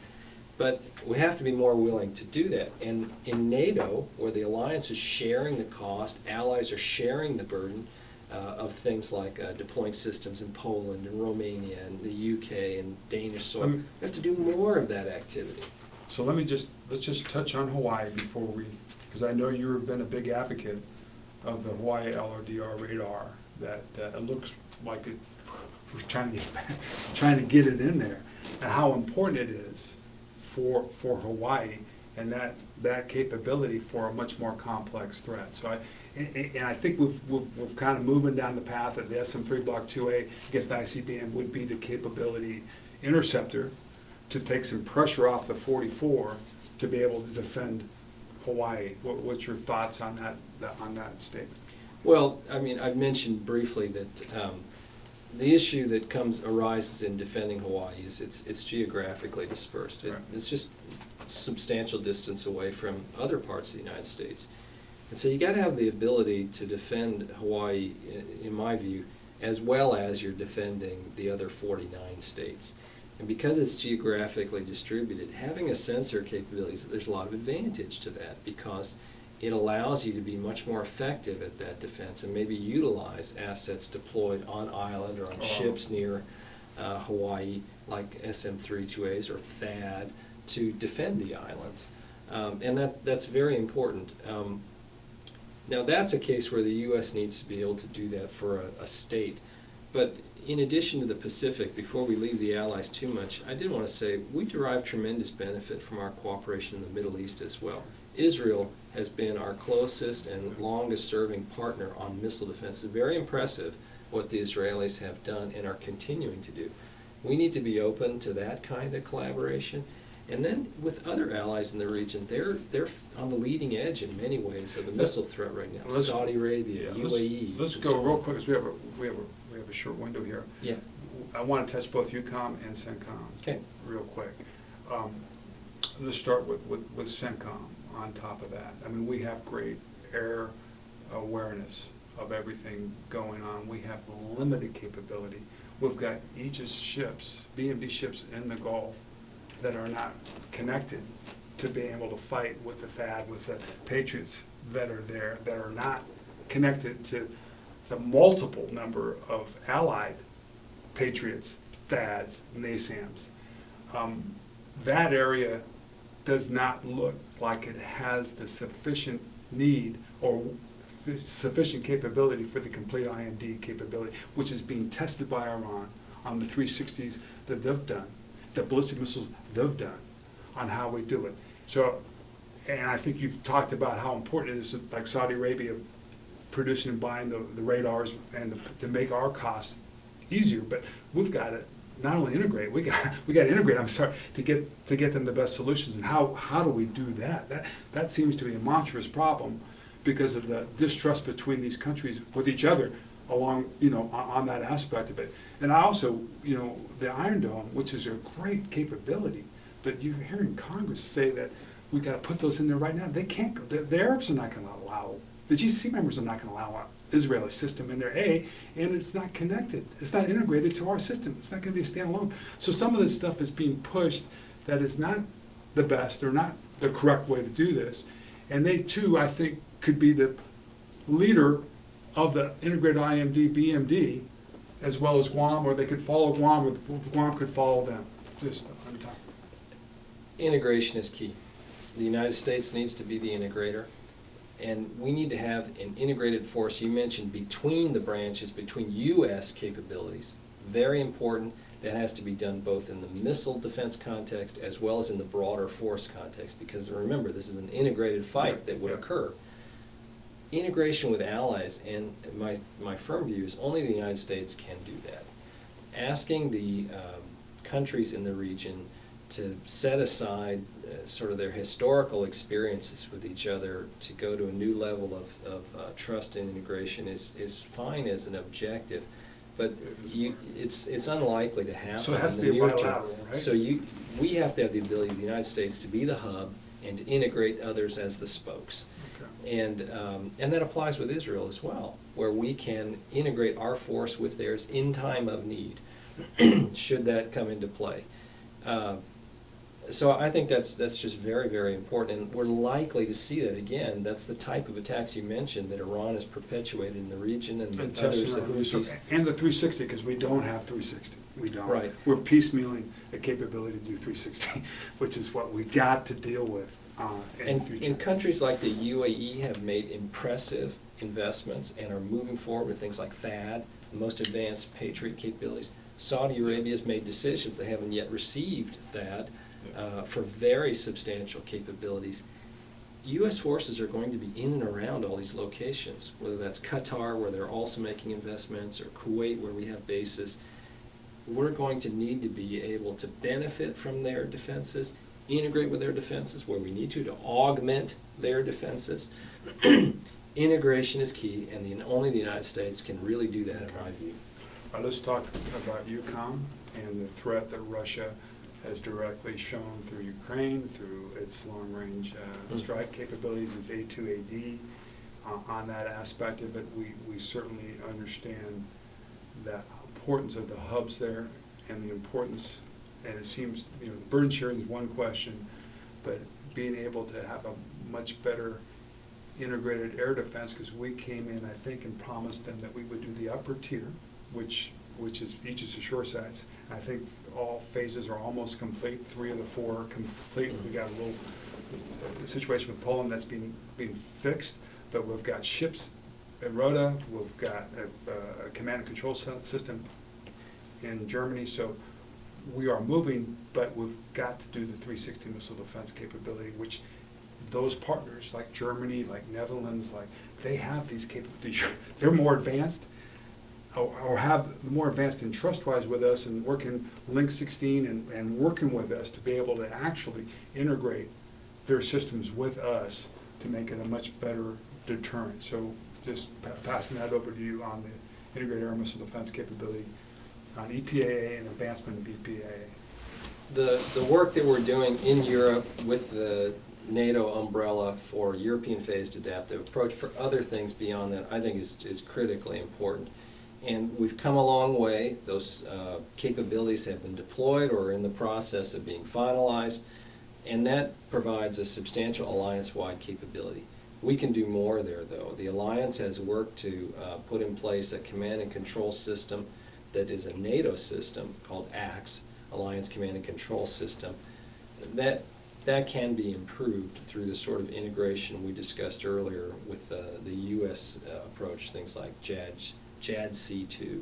Speaker 2: but we have to be more willing to do that. And in NATO, where the alliance is sharing the cost, allies are sharing the burden of things like deploying systems in Poland and Romania and the UK and Danish soil. We have to do more of that activity.
Speaker 3: So let's just touch on Hawaii before because I know you've been a big advocate of the Hawaii LRDR radar, that it looks like we're trying to get it in there, and how important it is for Hawaii and that capability for a much more complex threat. So I think we've kind of moving down the path that the SM3 Block 2A against the ICBM would be the capability interceptor to take some pressure off the 44 to be able to defend Hawaii. What's your thoughts on that statement?
Speaker 2: Well, I mean, I've mentioned briefly that the issue that arises in defending Hawaii is it's geographically dispersed. It's just substantial distance away from other parts of the United States. And so you got to have the ability to defend Hawaii, in my view, as well as you're defending the other 49 states. And because it's geographically distributed, having a sensor capabilities, there's a lot of advantage to that, because it allows you to be much more effective at that defense and maybe utilize assets deployed on island or on ships near Hawaii, like SM-32As or THAAD, to defend the islands. And that's very important. Now that's a case where the U.S. needs to be able to do that for a state. But in addition to the Pacific, before we leave the allies too much, I did want to say we derive tremendous benefit from our cooperation in the Middle East as well. Israel has been our closest and longest serving partner on missile defense. It's very impressive what the Israelis have done and are continuing to do. We need to be open to that kind of collaboration. And then with other allies in the region, they're on the leading edge in many ways of the missile threat right now. Saudi Arabia, UAE.
Speaker 3: Let's go real quick, because we have a short window here.
Speaker 2: Yeah.
Speaker 3: I want to touch both UCOM and CENTCOM real quick. Let's start with CENTCOM on top of that. I mean, we have great air awareness of everything going on. We have limited capability. We've got Aegis ships, BMD ships in the Gulf that are not connected to being able to fight with the THAAD, with the Patriots that are there, that are not connected to the multiple number of allied Patriots, THAADs, NASAMs. That area does not look like it has the sufficient need or sufficient capability for the complete IMD capability, which is being tested by Iran on the 360s that they've done, the ballistic missiles they've done, on how we do it. So, and I think you've talked about how important it is, like Saudi Arabia producing and buying the radars and to make our costs easier, but we've got to not only integrate, we got to integrate, to get them the best solutions. And how do we do that? That seems to be a monstrous problem because of the distrust between these countries with each other along, on that aspect of it. And I also, the Iron Dome, which is a great capability, but you're hearing Congress say that we got to put those in there right now. They can't go. The Arabs are not going to allow, the GCC members are not going to allow an Israeli system in there, and it's not connected. It's not integrated to our system. It's not going to be a standalone. So some of this stuff is being pushed that is not the best or not the correct way to do this. And they too, I think, could be the leader of the integrated IMD, BMD, as well as Guam, or they could follow Guam, or Guam could follow them. Just on top.
Speaker 2: Integration is key. The United States needs to be the integrator, and we need to have an integrated force, you mentioned, between the branches, between U.S. capabilities. Very important. that has to be done both in the missile defense context as well as in the broader force context, because remember, this is an integrated fight that would occur. Integration with allies, and my firm view is only the United States can do that. Asking the countries in the region to set aside sort of their historical experiences with each other to go to a new level of trust and integration is fine as an objective, but it's unlikely to happen.
Speaker 1: So it has to
Speaker 2: in the
Speaker 1: be
Speaker 2: near term.
Speaker 1: bilateral, right?
Speaker 2: So we have to have the ability of the United States to be the hub and to integrate others as the spokes.
Speaker 1: Okay.
Speaker 2: And that applies with Israel as well, where we can integrate our force with theirs in time of need, should that come into play. So I think that's just very, very important, and we're likely to see that again. That's the type of attacks you mentioned that Iran has perpetuated in the region, and
Speaker 1: And
Speaker 2: others, the
Speaker 1: testing
Speaker 2: Houthis.
Speaker 1: and the 360, because we don't have 360. We don't.
Speaker 2: Right.
Speaker 1: We're piecemealing a capability to do 360, which is what we got to deal with in the future.
Speaker 2: And countries like the UAE have made impressive investments and are moving forward with things like THAAD, the most advanced Patriot capabilities. Saudi Arabia has made decisions, they haven't yet received THAAD, for very substantial capabilities. U.S. forces are going to be in and around all these locations, whether that's Qatar, where they're also making investments, or Kuwait, where we have bases. We're going to need to be able to benefit from their defenses, integrate with their defenses where we need to augment their defenses. Integration is key, and only the United States can really do that, in my view.
Speaker 1: All right, let's talk about EUCOM and the threat that Russia has directly shown through Ukraine, through its long-range strike capabilities, its A2AD. On that aspect of it, we certainly understand the importance of the hubs there and the importance, and it seems, the burden sharing is one question, but being able to have a much better integrated air defense, because we came in, I think, and promised them that we would do the upper tier, which is Aegis Ashore sites. I think all phases are almost complete. 3 of the 4 are complete. We got a little situation with Poland that's being fixed, but we've got ships at Rota. We've got a command and control system in Germany. So we are moving, but we've got to do the 360 missile defense capability, which those partners like Germany, like Netherlands, they have these capabilities. They're more advanced, or have more advanced in trust-wise with us, and working Link 16 and working with us to be able to actually integrate their systems with us to make it a much better deterrent. So just passing that over to you on the integrated air missile defense capability on EPAA and advancement of EPAA.
Speaker 2: The work that we're doing in Europe with the NATO umbrella for European phased adaptive approach, for other things beyond that, I think is critically important. And we've come a long way. Those capabilities have been deployed or are in the process of being finalized, and that provides a substantial alliance-wide capability. We can do more there, though. The alliance has worked to put in place a command and control system that is a NATO system called ACS, Alliance Command and Control System. That can be improved through the sort of integration we discussed earlier with the U.S. Approach, things like JADC2.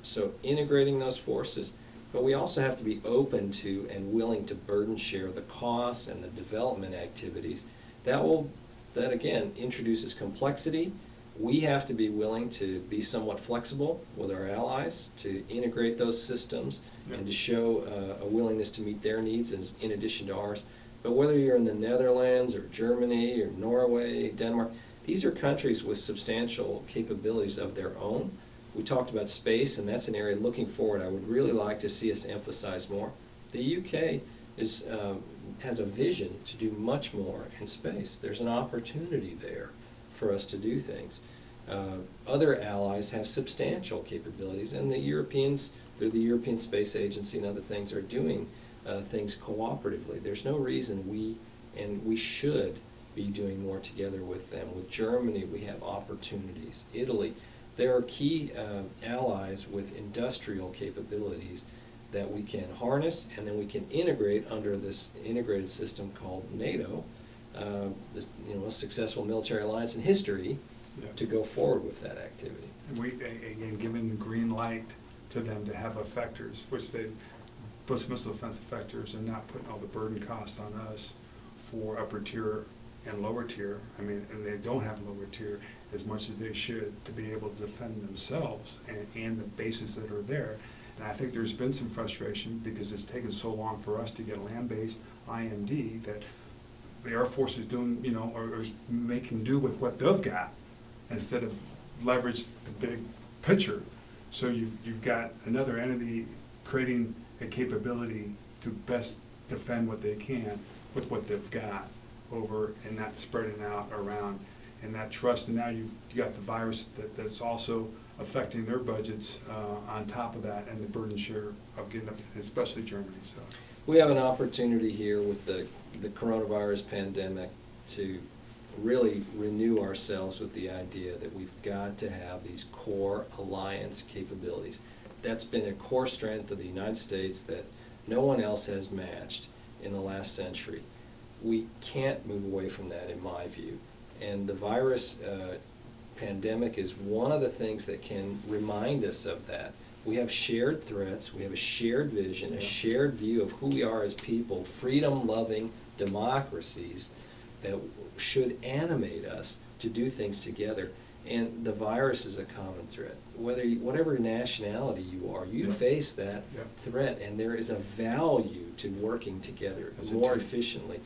Speaker 2: So integrating those forces, but we also have to be open to and willing to burden share the costs and the development activities. That again introduces complexity. We have to be willing to be somewhat flexible with our allies to integrate those systems and to show a willingness to meet their needs in addition to ours. But whether you're in the Netherlands or Germany or Norway, Denmark, these are countries with substantial capabilities of their own. We talked about space, and that's an area looking forward I would really like to see us emphasize more. The UK has a vision to do much more in space. There's an opportunity there for us to do things. Other allies have substantial capabilities, and the Europeans, through the European Space Agency and other things, are doing things cooperatively. There's no reason we should be doing more together with them. With Germany, we have opportunities. Italy, there are key allies with industrial capabilities that we can harness, and then we can integrate under this integrated system called NATO, a successful military alliance in history, to go forward with that activity.
Speaker 1: And we, again, given the green light
Speaker 3: to them to have effectors, which they, those missile defense effectors, and not putting all the burden cost on us for upper tier and lower tier. I mean, and they don't have lower tier as much as they should to be able to defend themselves and the bases that are there. And I think there's been some frustration because it's taken so long for us to get land-based IMD that the Air Force is doing, you know, or is making do with what they've got instead of leverage the big picture. So you've got another entity creating a capability to best defend what they can with what they've got over, and not spreading out around, and that trust. And now you got the virus that's also affecting their budgets on top of that, and the burden share of getting up, especially Germany. So
Speaker 2: we have an opportunity here with the coronavirus pandemic to really renew ourselves with the idea that we've got to have these core alliance capabilities. That's been a core strength of the United States that no one else has matched in the last century. We can't move away from that, in my view. And the virus pandemic is one of the things that can remind us of that. We have shared threats, we have a shared vision, a shared view of who we are as people, freedom-loving democracies that should animate us to do things together. And the virus is a common threat. Whatever nationality you are, you face that threat, and there is a value to working together more efficiently.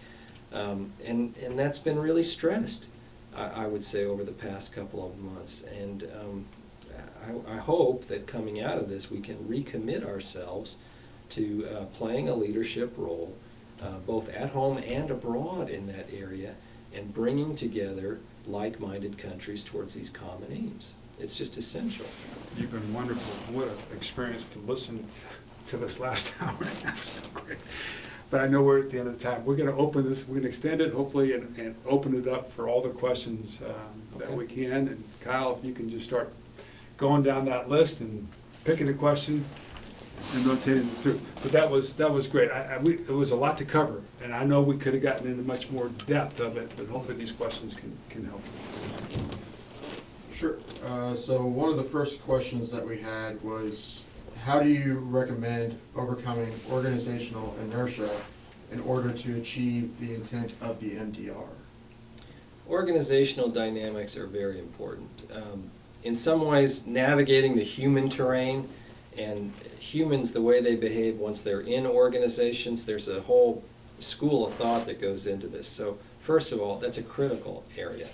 Speaker 2: And that's been really stressed, I would say, over the past couple of months. And I hope that coming out of this, we can recommit ourselves to playing a leadership role, both at home and abroad in that area, and bringing together like-minded countries towards these common aims. It's just essential.
Speaker 3: You've been wonderful. What an experience to listen to this last hour and a half. It's been great. But I know we're at the end of the time. We're going to open this, we're going to extend it hopefully and open it up for all the questions that we can. And Kyle, if you can just start going down that list and picking a question and rotating it through. But that was great. It was a lot to cover, and I know we could have gotten into much more depth of it, but hopefully these questions can help.
Speaker 4: Sure. So one of the first questions that we had was, how do you recommend overcoming organizational inertia in order to achieve the intent of the MDR?
Speaker 2: Organizational dynamics are very important. In some ways, navigating the human terrain and humans, the way they behave once they're in organizations, there's a whole school of thought that goes into this. So first of all, that's a critical area.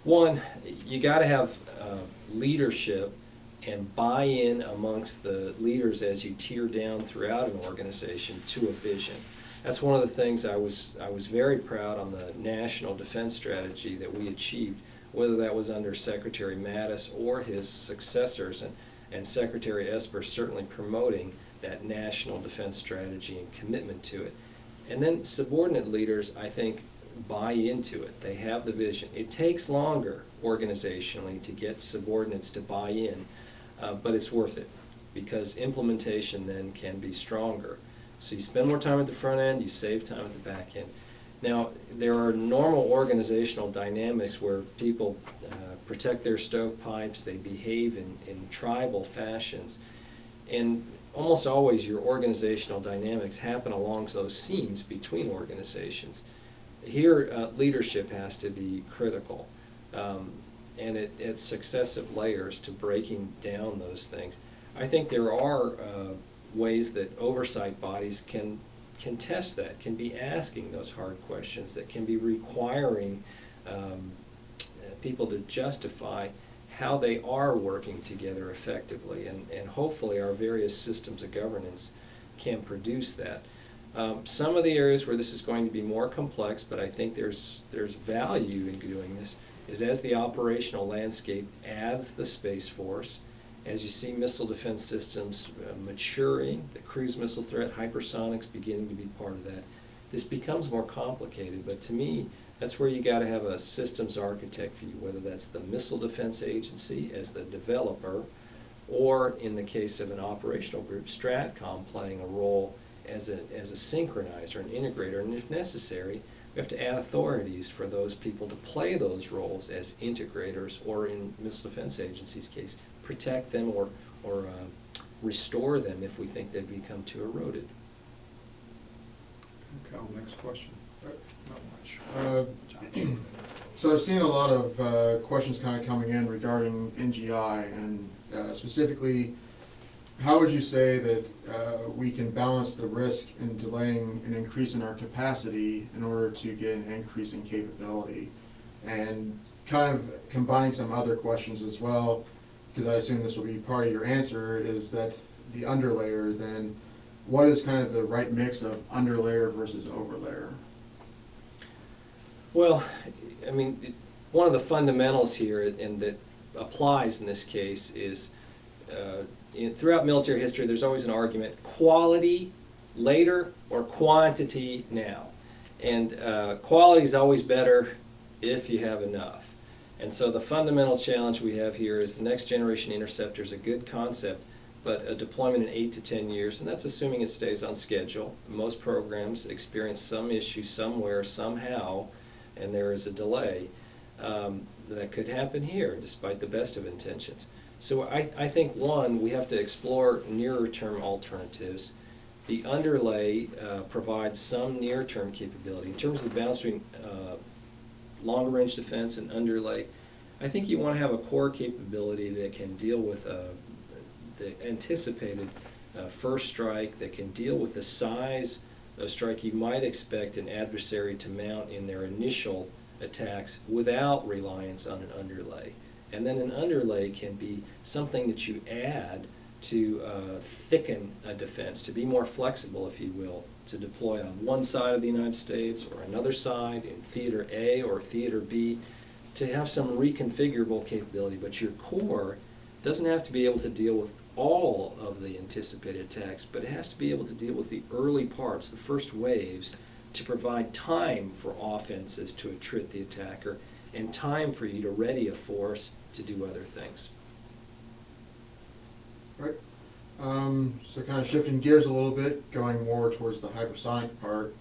Speaker 2: One, you got to have leadership and buy-in amongst the leaders as you tear down throughout an organization to a vision. That's one of the things I was very proud on the National Defense Strategy that we achieved, whether that was under Secretary Mattis or his successors, and Secretary Esper certainly promoting that National Defense Strategy and commitment to it. And then subordinate leaders, I think, buy into it. They have the vision. It takes longer organizationally to get subordinates to buy in, but it's worth it because implementation then can be stronger. So you spend more time at the front end, you save time at the back end. Now, there are normal organizational dynamics where people protect their stovepipes, they behave in tribal fashions, and almost always your organizational dynamics happen along those seams between organizations. Here, leadership has to be critical, and it's successive layers to breaking down those things. I think there are ways that oversight bodies can test that, can be asking those hard questions, that can be requiring people to justify how they are working together effectively, and hopefully our various systems of governance can produce that. Some of the areas where this is going to be more complex, but I think there's value in doing this, is as the operational landscape adds the Space Force, as you see missile defense systems maturing, the cruise missile threat, hypersonics beginning to be part of that, this becomes more complicated. But to me, that's where you got to have a systems architect view, whether that's the Missile Defense Agency as the developer, or in the case of an operational group, Stratcom playing a role as a synchronizer, an integrator, and if necessary, we have to add authorities for those people to play those roles as integrators, or in Missile Defense Agency's case, protect them or restore them if we think they've become too eroded.
Speaker 3: Okay, next question. Not much.
Speaker 4: So I've seen a lot of questions kind of coming in regarding NGI, and specifically, how would you say that we can balance the risk in delaying an increase in our capacity in order to get an increase in capability? And kind of combining some other questions as well, because I assume this will be part of your answer, is that the underlayer, then what is kind of the right mix of underlayer versus overlayer?
Speaker 2: Well, I mean, one of the fundamentals here, and that applies in this case, is throughout military history, there's always an argument: quality later or quantity now. And quality is always better if you have enough. And so the fundamental challenge we have here is the next generation interceptor is a good concept, but a deployment in 8 to 10 years, and that's assuming it stays on schedule. Most programs experience some issue somewhere, somehow, and there is a delay. That could happen here, despite the best of intentions. So I think, one, we have to explore nearer-term alternatives. The underlay provides some near-term capability. In terms of the balance between longer-range defense and underlay, I think you want to have a core capability that can deal with the anticipated first strike, that can deal with the size of strike you might expect an adversary to mount in their initial attacks without reliance on an underlay. And then an underlay can be something that you add to thicken a defense, to be more flexible, if you will, to deploy on one side of the United States or another side in Theater A or Theater B, to have some reconfigurable capability. But your core doesn't have to be able to deal with all of the anticipated attacks, but it has to be able to deal with the early parts, the first waves, to provide time for offenses to attrit the attacker and time for you to ready a force to do other things.
Speaker 4: Right. So kind of shifting gears a little bit, going more towards the hypersonic part,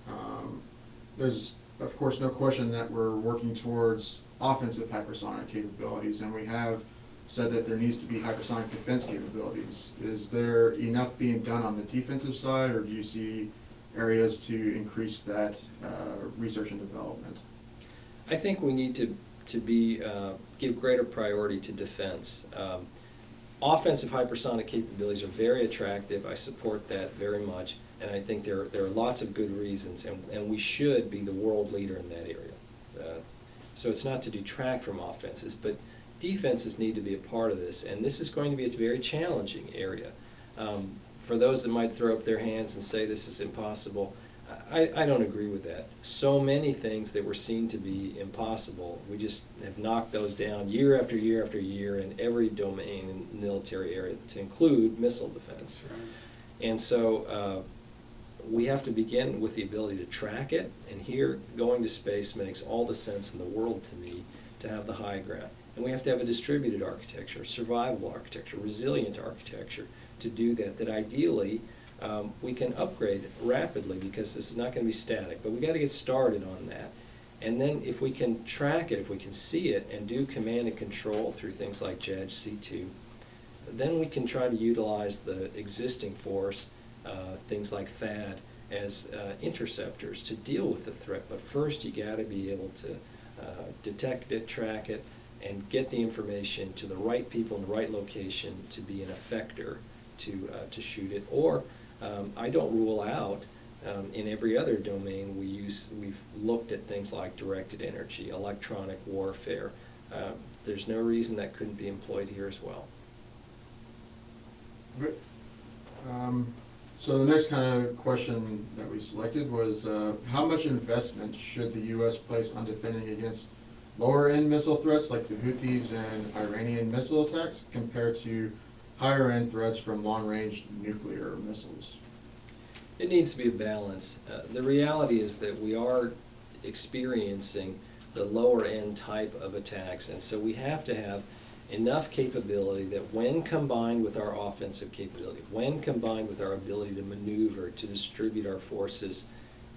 Speaker 4: there's of course no question that we're working towards offensive hypersonic capabilities, and we have said that there needs to be hypersonic defense capabilities. Is there enough being done on the defensive side, or do you see areas to increase that research and development?
Speaker 2: I think we need to give greater priority to defense. Offensive hypersonic capabilities are very attractive. I support that very much, and I think there are lots of good reasons, and we should be the world leader in that area. So it's not to detract from offenses, but defenses need to be a part of this, and this is going to be a very challenging area. For those that might throw up their hands and say this is impossible, I don't agree with that. So many things that were seen to be impossible, we just have knocked those down year after year after year in every domain in the military area, to include missile defense.
Speaker 3: Right.
Speaker 2: And so we have to begin with the ability to track it, and here going to space makes all the sense in the world to me, to have the high ground. And we have to have a distributed architecture, survivable architecture, resilient architecture to do that, that ideally we can upgrade rapidly, because this is not going to be static, but we got to get started on that. And then if we can track it, if we can see it and do command and control through things like JADG-C2, then we can try to utilize the existing force, things like THAAD, as interceptors to deal with the threat. But first you got to be able to detect it, track it, and get the information to the right people in the right location to be an effector to shoot it. Or I don't rule out in every other domain we've looked at things like directed energy, electronic warfare. There's no reason that couldn't be employed here as well.
Speaker 4: Good. So the next kind of question that we selected was, how much investment should the U.S. place on defending against lower-end missile threats like the Houthis and Iranian missile attacks compared to higher-end threats from long-range nuclear missiles?
Speaker 2: It needs to be a balance. The reality is that we are experiencing the lower-end type of attacks, and so we have to have enough capability that when combined with our offensive capability, when combined with our ability to maneuver, to distribute our forces,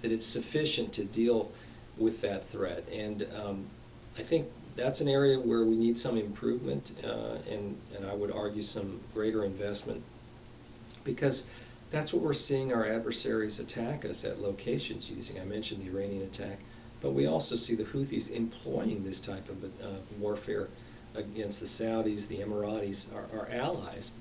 Speaker 2: that it's sufficient to deal with that threat. And I think that's an area where we need some improvement, and I would argue some greater investment. because that's what we're seeing our adversaries attack us at locations using. I mentioned the Iranian attack, but we also see the Houthis employing this type of warfare against the Saudis, the Emiratis, our allies.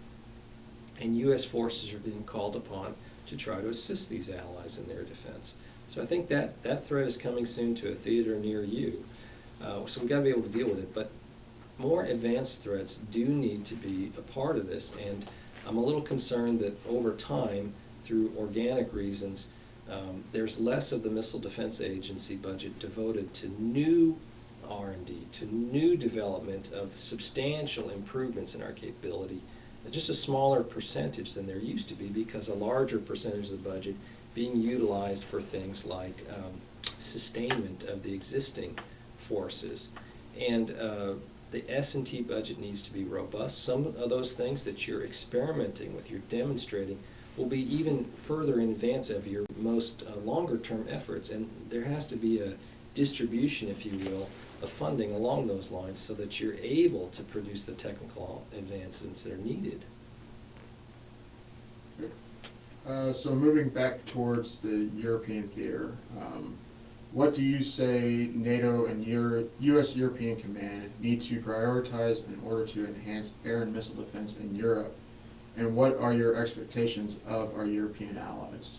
Speaker 2: And U.S. forces are being called upon to try to assist these allies in their defense. So I think that threat is coming soon to a theater near you. So we've got to be able to deal with it. But more advanced threats do need to be a part of this. And I'm a little concerned that over time, through organic reasons, there's less of the Missile Defense Agency budget devoted to new R&D, to new development of substantial improvements in our capability, just a smaller percentage than there used to be, because a larger percentage of the budget being utilized for things like sustainment of the existing forces. And the S&T budget needs to be robust. Some of those things that you're experimenting with, you're demonstrating, will be even further in advance of your most longer-term efforts. And there has to be a distribution, if you will, of funding along those lines so that you're able to produce the technical advancements that are needed.
Speaker 4: So moving back towards the European theater, what do you say NATO and U.S. European Command need to prioritize in order to enhance air and missile defense in Europe? And what are your expectations of our European allies?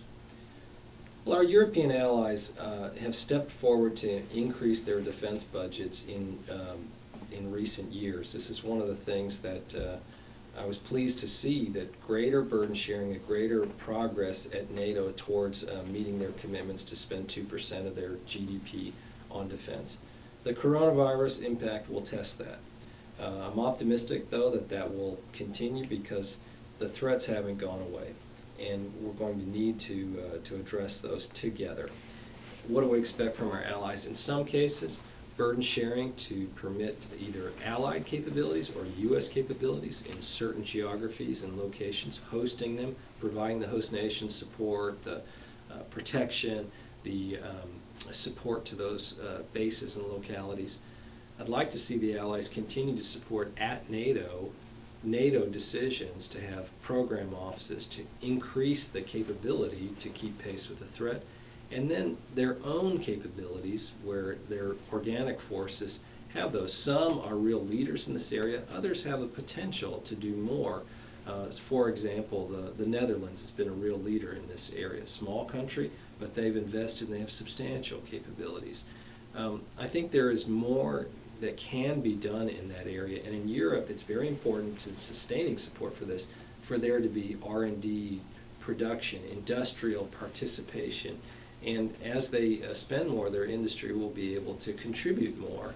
Speaker 2: Well, our European allies have stepped forward to increase their defense budgets in recent years. This is one of the things that I was pleased to see, that greater burden sharing, a greater progress at NATO towards meeting their commitments to spend 2% of their GDP on defense. The coronavirus impact will test that. I'm optimistic, though, that will continue because the threats haven't gone away, and we're going to need to address those together. What do we expect from our allies? In some cases, burden sharing to permit either allied capabilities or U.S. capabilities in certain geographies and locations, hosting them, providing the host nation support, the protection, the support to those bases and localities. I'd like to see the allies continue to support at NATO decisions to have program offices to increase the capability to keep pace with the threat, and then their own capabilities where their organic forces have those. Some are real leaders in this area, others have the potential to do more. For example, the Netherlands has been a real leader in this area. Small country, but they've invested and they have substantial capabilities. I think there is more that can be done in that area, and in Europe it's very important to sustaining support for this, for there to be R&D production, industrial participation, and as they spend more, their industry will be able to contribute more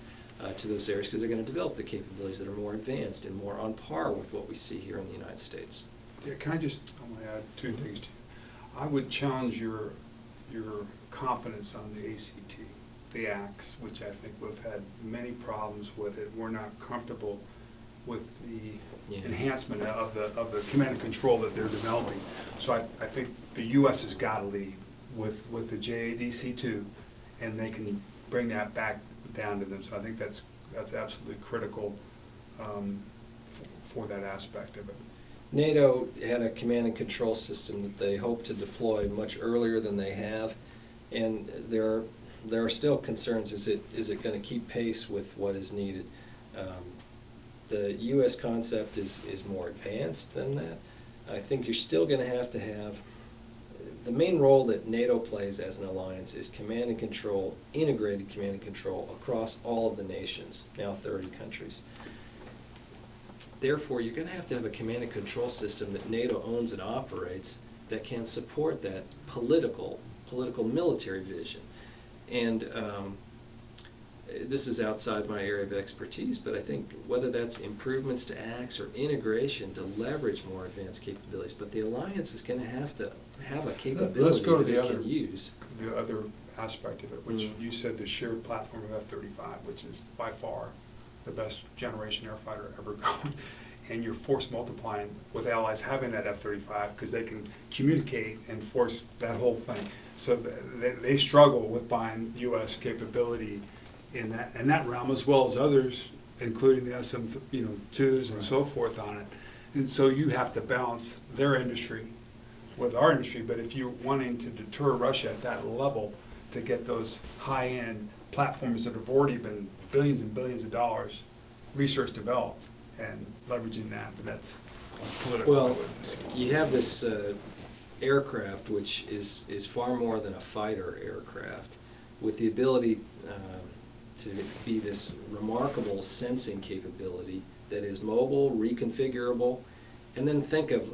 Speaker 2: to those areas because they're going to develop the capabilities that are more advanced and more on par with what we see here in the United States.
Speaker 3: Yeah, can I just add two things to you? I would challenge your confidence on the ACT, the ACTS, which I think we've had many problems with it. We're not comfortable with the enhancement of the command and control that they're developing. So I think the U.S. has got to lead with the JADC2, and they can bring that back down to them. So I think that's absolutely critical for that aspect of it.
Speaker 2: NATO had a command and control system that they hope to deploy much earlier than they have, and there are still concerns. Is it going to keep pace with what is needed? The U.S. concept is more advanced than that. I think you're still going to have the main role that NATO plays as an alliance is command and control, integrated command and control across all of the nations, now 30 countries. Therefore, you're going to have a command and control system that NATO owns and operates that can support that political military vision. And this is outside my area of expertise, but I think whether that's improvements to ACTS or integration to leverage more advanced capabilities, but the alliance is going to have a capability
Speaker 3: Let's go to
Speaker 2: that
Speaker 3: the
Speaker 2: it
Speaker 3: other,
Speaker 2: can use.
Speaker 3: The other aspect of it, which you said the shared platform of F-35, which is by far the best generation airfighter ever gone. And you're force multiplying with allies having that F-35 because they can communicate and force that whole thing. So they struggle with buying U.S. capability in that realm, as well as others, including the SM2s and so forth on it. And so you have to balance their industry
Speaker 1: with our industry, but if you're wanting to deter Russia at that level to get those high-end platforms that have already been billions and billions of dollars research developed and leveraging that, but that's political.
Speaker 2: Well, you have this aircraft, which is far more than a fighter aircraft, with the ability to be this remarkable sensing capability that is mobile, reconfigurable, and then think of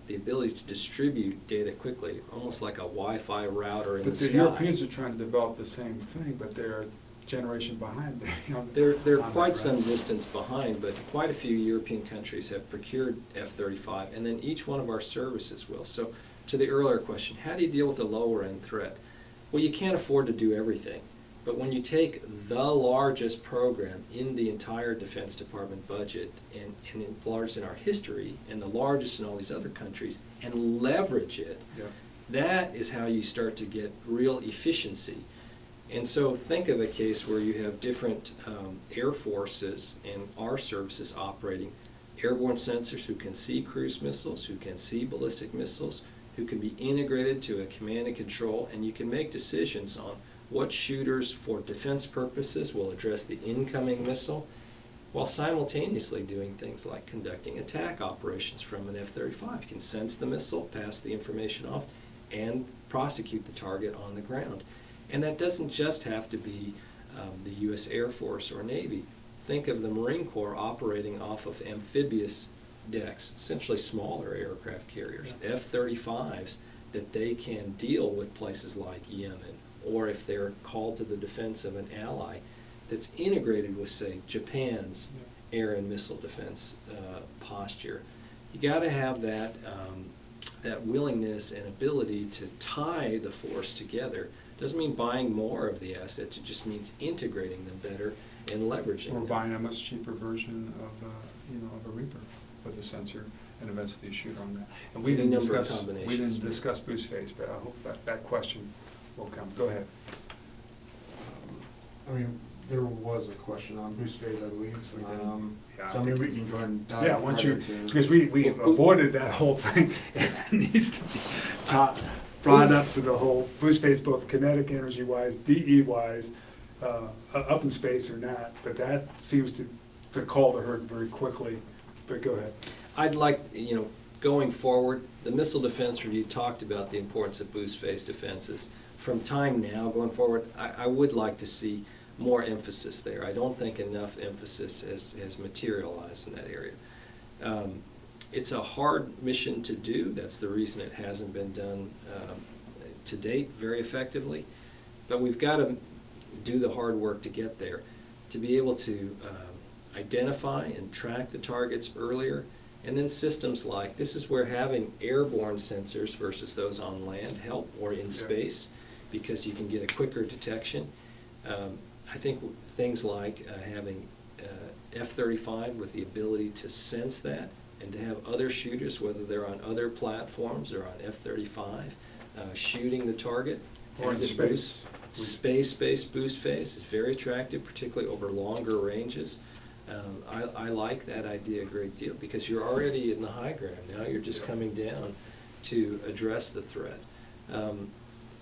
Speaker 2: the ability to distribute data quickly, almost like a Wi-Fi router in the sky.
Speaker 1: But the Europeans are trying to develop the same thing, but they're a generation behind.
Speaker 2: They're
Speaker 1: on
Speaker 2: quite
Speaker 1: that,
Speaker 2: some
Speaker 1: right?
Speaker 2: distance behind, but quite a few European countries have procured F-35, and then each one of our services will. So to the earlier question, how do you deal with a lower-end threat? Well, you can't afford to do everything. But when you take the largest program in the entire Defense Department budget, and largest in our history, and the largest in all these other countries, and leverage it,
Speaker 1: Yeah.
Speaker 2: that is how you start to get real efficiency. And so think of a case where you have different air forces and our services operating, airborne sensors who can see cruise missiles, who can see ballistic missiles, who can be integrated to a command and control, and you can make decisions on what shooters for defense purposes will address the incoming missile, while simultaneously doing things like conducting attack operations from an F-35. You can sense the missile, pass the information off, and prosecute the target on the ground. And that doesn't just have to be the U.S. Air Force or Navy. Think of the Marine Corps operating off of amphibious decks, essentially smaller aircraft carriers,
Speaker 1: Yeah.
Speaker 2: F-35s, that they can deal with places like Yemen, or if they're called to the defense of an ally, that's integrated with, say, Japan's air and missile defense posture. You got to have that that willingness and ability to tie the force together. Doesn't mean buying more of the assets. It just means integrating them better and leveraging
Speaker 1: Or
Speaker 2: them.
Speaker 1: buying a much cheaper version of, of a Reaper with a sensor and eventually shoot on that. And we
Speaker 2: Any
Speaker 1: didn't
Speaker 2: number of
Speaker 1: discuss,
Speaker 2: combinations.
Speaker 1: discuss boost phase, but I hope that question will come. Go ahead.
Speaker 4: I mean, there was a question on boost phase, I believe.
Speaker 1: We did. Yeah,
Speaker 4: So I mean, we can go ahead and dive.
Speaker 1: Yeah, once
Speaker 4: right
Speaker 1: you,
Speaker 4: into-
Speaker 1: because we avoided that whole thing. It needs to be brought up to the whole boost phase, both kinetic energy wise, DE wise, up in space or not, but that seems to call the herd very quickly. But go ahead.
Speaker 2: I'd like, going forward, the Missile Defense Review talked about the importance of boost phase defenses. From time now going forward, I would like to see more emphasis there. I don't think enough emphasis has materialized in that area. It's a hard mission to do. That's the reason it hasn't been done to date very effectively. But we've got to do the hard work to get there, to be able to identify and track the targets earlier. And then systems like, this is where having airborne sensors versus those on land help, or in space, because you can get a quicker detection. I think things like having F-35 with the ability to sense that, and to have other shooters, whether they're on other platforms or on F-35, shooting the target.
Speaker 1: Or in
Speaker 2: as it
Speaker 1: space.
Speaker 2: boosts. Space-based boost phase is very attractive, particularly over longer ranges. I like that idea a great deal, because you're already in the high ground. Now you're just coming down to address the threat.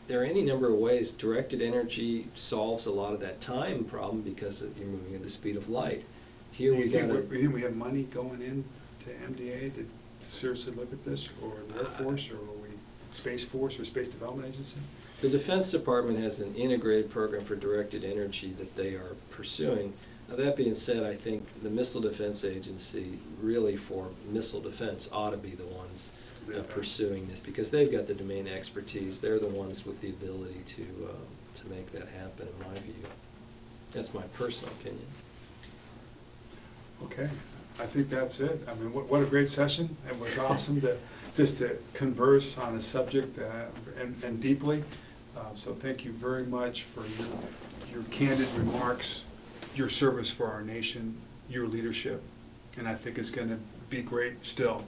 Speaker 2: There are any number of ways. Directed energy solves a lot of that time problem because you're moving at the speed of light. Here
Speaker 1: Do you
Speaker 2: we
Speaker 1: think
Speaker 2: got
Speaker 1: we have money going in to MDA to seriously look at this, or the Air Force, or are we Space Force or Space Development Agency?
Speaker 2: The Defense Department has an integrated program for directed energy that they are pursuing. Now, that being said, I think the Missile Defense Agency, really for missile defense, ought to be the ones pursuing this, because they've got the domain expertise. They're the ones with the ability to make that happen, in my view. That's my personal opinion.
Speaker 1: Okay, I think that's it. I mean, what a great session. It was awesome to converse on a subject and deeply. So thank you very much for your candid remarks, your service for our nation, your leadership, and I think it's going to be great still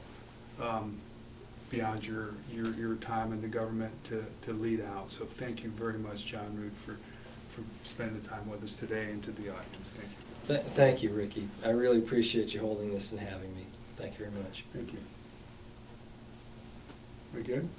Speaker 1: beyond your time in the government to lead out. So thank you very much, John Root, for spending the time with us today, and to the audience. Thank you.
Speaker 2: Thank you, Ricky. I really appreciate you holding this and having me. Thank you very much.
Speaker 1: Thank you. Again,